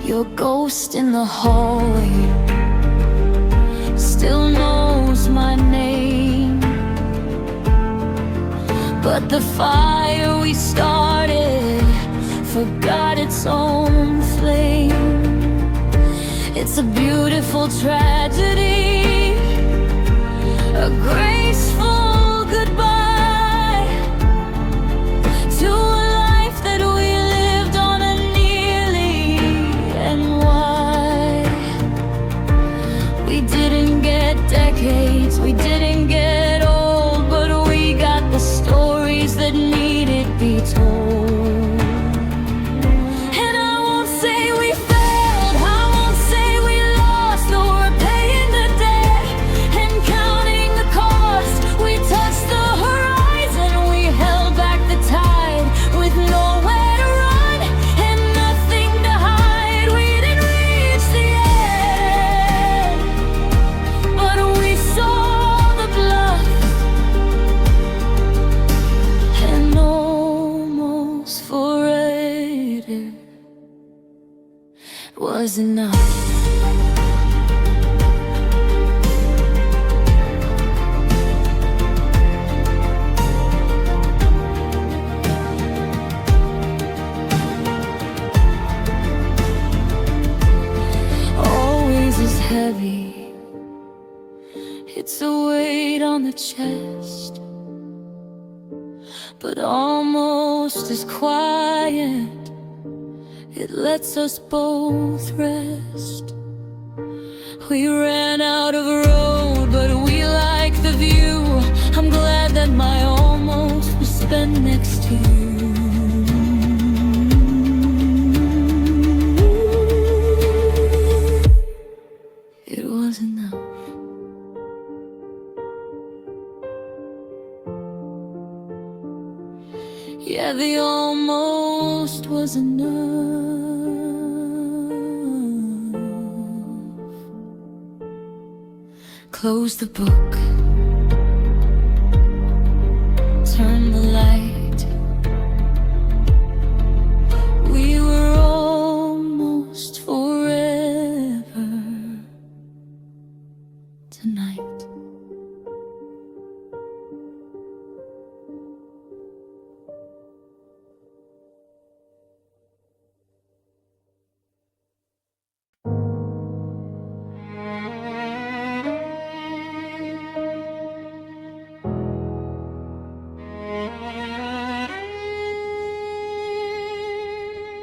Your ghost in the hallway still knows my name, but the fire we started forgot its own flame. It's a beautiful tragedy, a graceful goodbye to a life that we lived on a nearly. And why? We didn't get decades, we didn't get old, but we got the stories that needed be told. And I won't say we failed, I won't say we lost, though we're paying the debt and counting the cost. We touched the horizon, we held back the tide with nowhere to run and nothing to hide. We didn't reach the end, but we saw the bluff, and almost forever was enough. Always is heavy, it's a weight on the chest, but almost as quiet, it lets us both rest. We ran out of road, but we like the view. I'm glad that my almost was spent next to you. It was enough. Yeah, the almost was enough. Close the book, turn the light. We were almost forever tonight.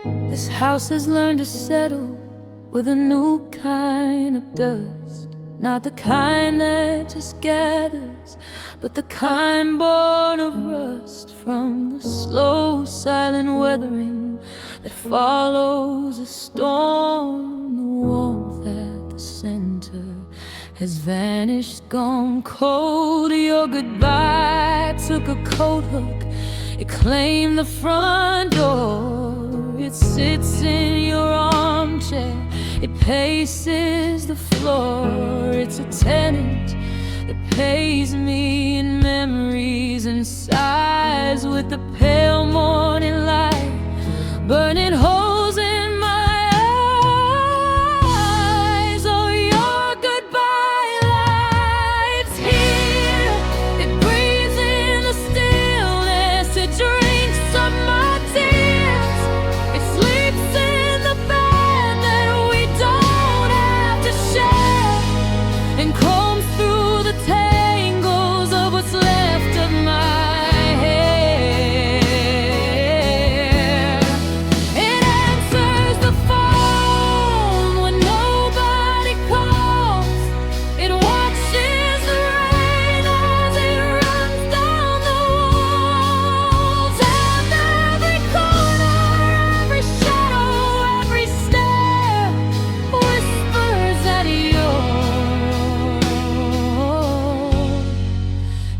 This house has learned to settle with a new kind of dust. Not the kind that just gathers, but the kind born of rust from the slow, silent weathering that follows a storm. The warmth at the center has vanished, gone cold. Your goodbye took a coat hook, it claimed the front door. It sits in your armchair, it paces the floor. It's a tenant that pays me in memories and sighs with the pale morning light burning holes in my eyes. Oh, your goodbye life's here. It breathes in the stillness, it drinks up my tears. It sleeps in the bed that we don't have to share, and combs through the tangles of what's left of my hair. It answers the phone when nobody calls. It watches the rain as it runs down the walls. And every corner, every shadow, every stare whispers at your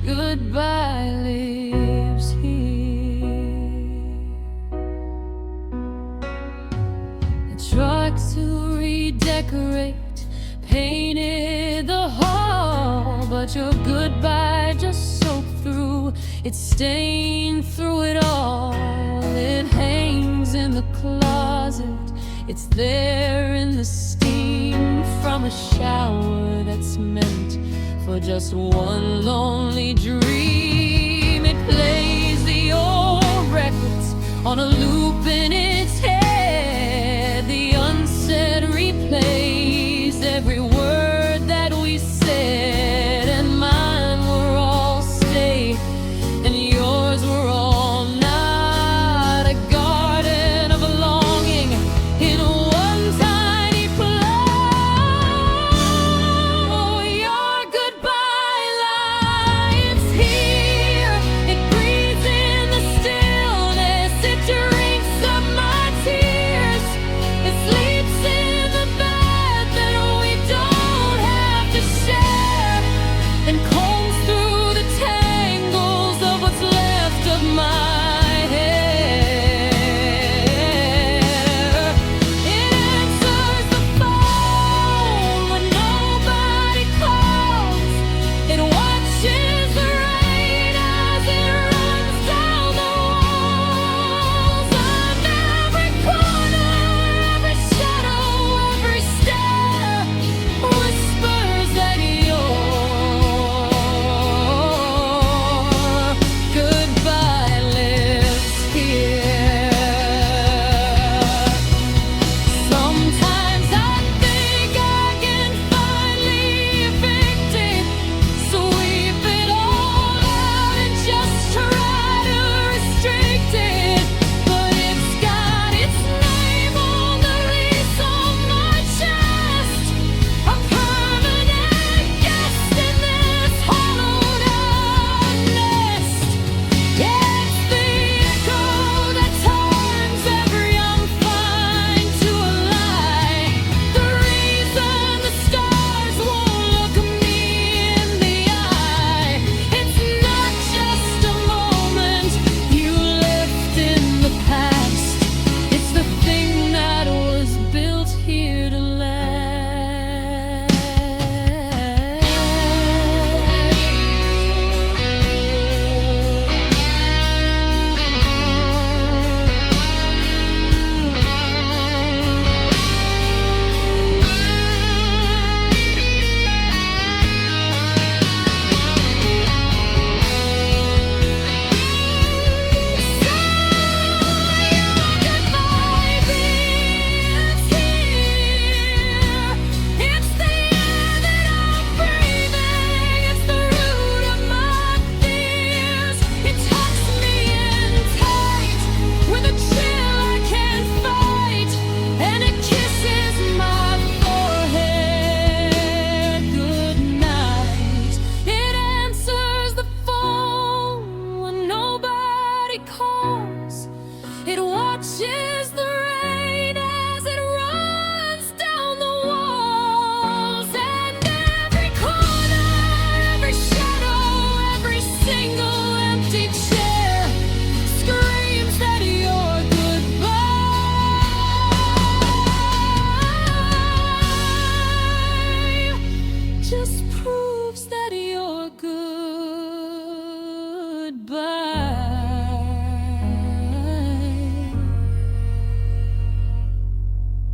goodbye lives here. I tried to redecorate, painted the hall, but your goodbye just soaked through. It stained through it all. It hangs in the closet, it's there in the steam from a shower that's meant for just one lonely dream. It plays the old records on a loop in its head. The unsaid replays every word that we said, and mine were all stay, and yours were all not. A garden of longing in one tiny plot. Oh, your goodbye life's here. It breathes in the stillness, it drinks up my tears. watches the rain as it runs down the walls, and every corner, every shadow, every single empty chair screams that you're goodbye. Just proves that you're goodbye.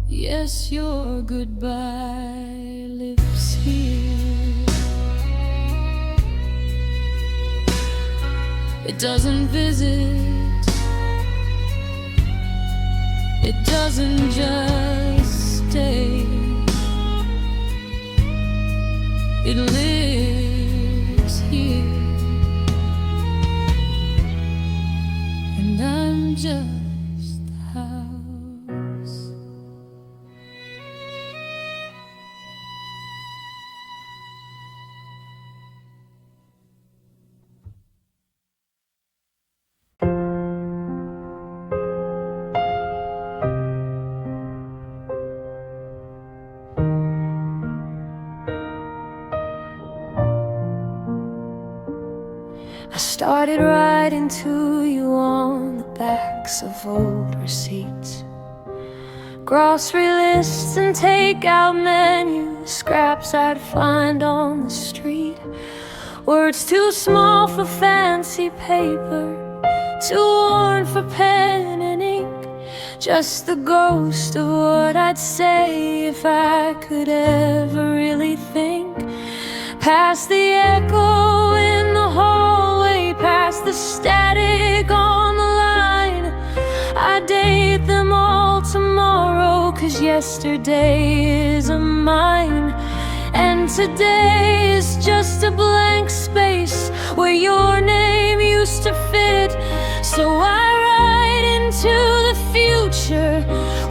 Yes, your goodbye lives here. It doesn't visit, it doesn't just stay, it lives here. And I'm just the house. I started writing to you on the backs of old receipts, grocery lists and takeout menus, scraps I'd find on the street. Words too small for fancy paper, too worn for pen and ink. Just the ghost of what I'd say if I could ever really think. Past the echo in the hallway, past the static on the line, I date them all tomorrow, 'cause yesterday isn't mine. And today is just a blank space where your name used to fit. So I write into the future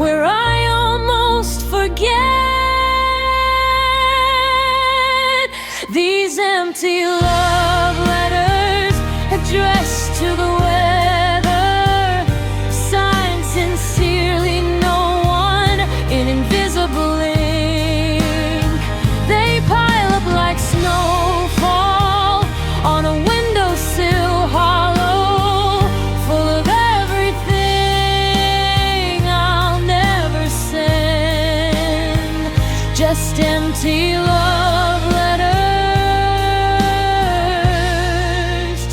where I almost forget. These empty love letters addressed to the weather, signed sincerely no one in invisible ink. They pile up like snowfall on a windowsill hollow, full of everything I'll never send. Just empty love letters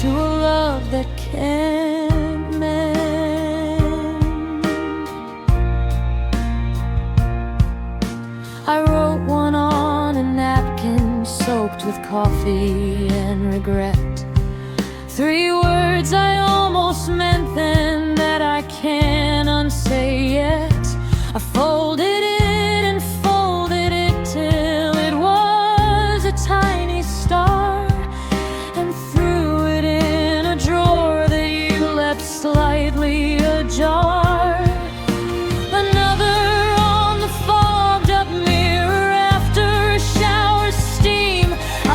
to a love that can't mend. I wrote one on a napkin soaked with coffee and regret. 3 words I almost meant then that I can't unsay yet. I folded it and folded it till it was a tiny star, and threw it in a drawer that you left slightly ajar. Another on the fogged up mirror after a shower steam.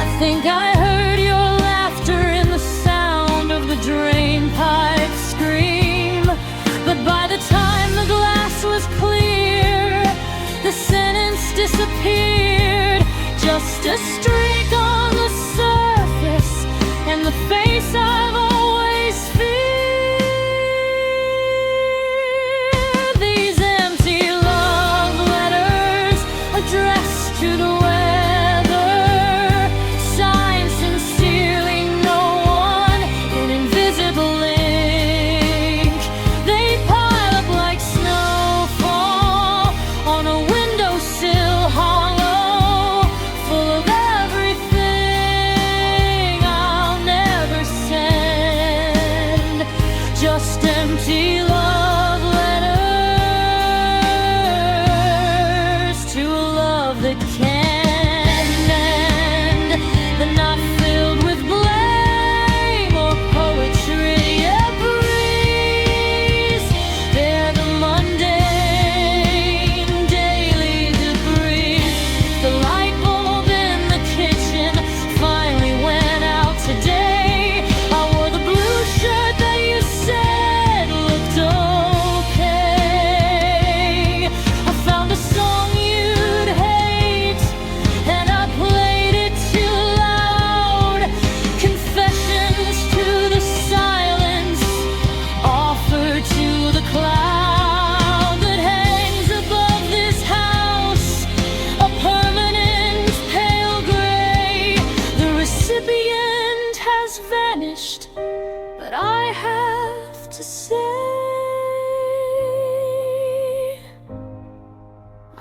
I think I heard your laughter in the sound of the drain pipe scream. But by the time the glass was clear, the sentence disappeared. Just a streak on the surface, and the face I've always feared. These empty love letters addressed to the weather, signed sincerely no one in invisible ink. They pile up like snowfall on a windowsill hollow, full of everything I'll never send.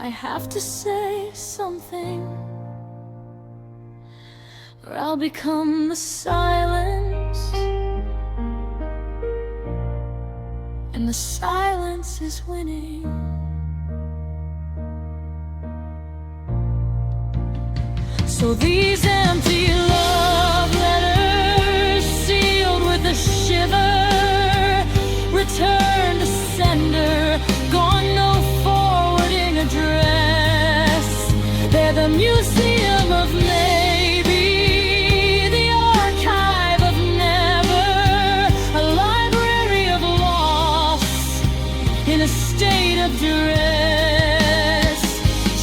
I have to say something, or I'll become the silence, and the silence is winning. So these empty love letters, sealed with a shiver, return to sender, gone no forwarding address. They're the museum of maybe, the archive of never, a library of loss in a state of duress.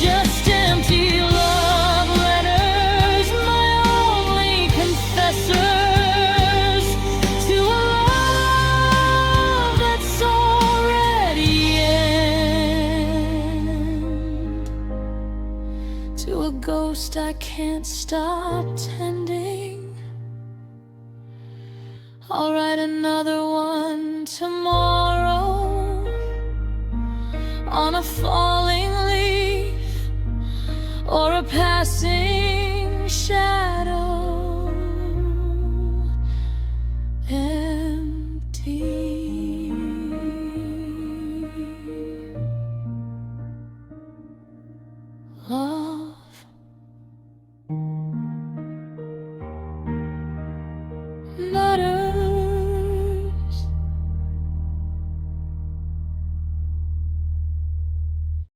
Just empty love letters, my only confessors to a love that's already end, to a ghost I can't stop tending. I'll write another one tomorrow, on a falling leaf or a passing shadow. Empty love.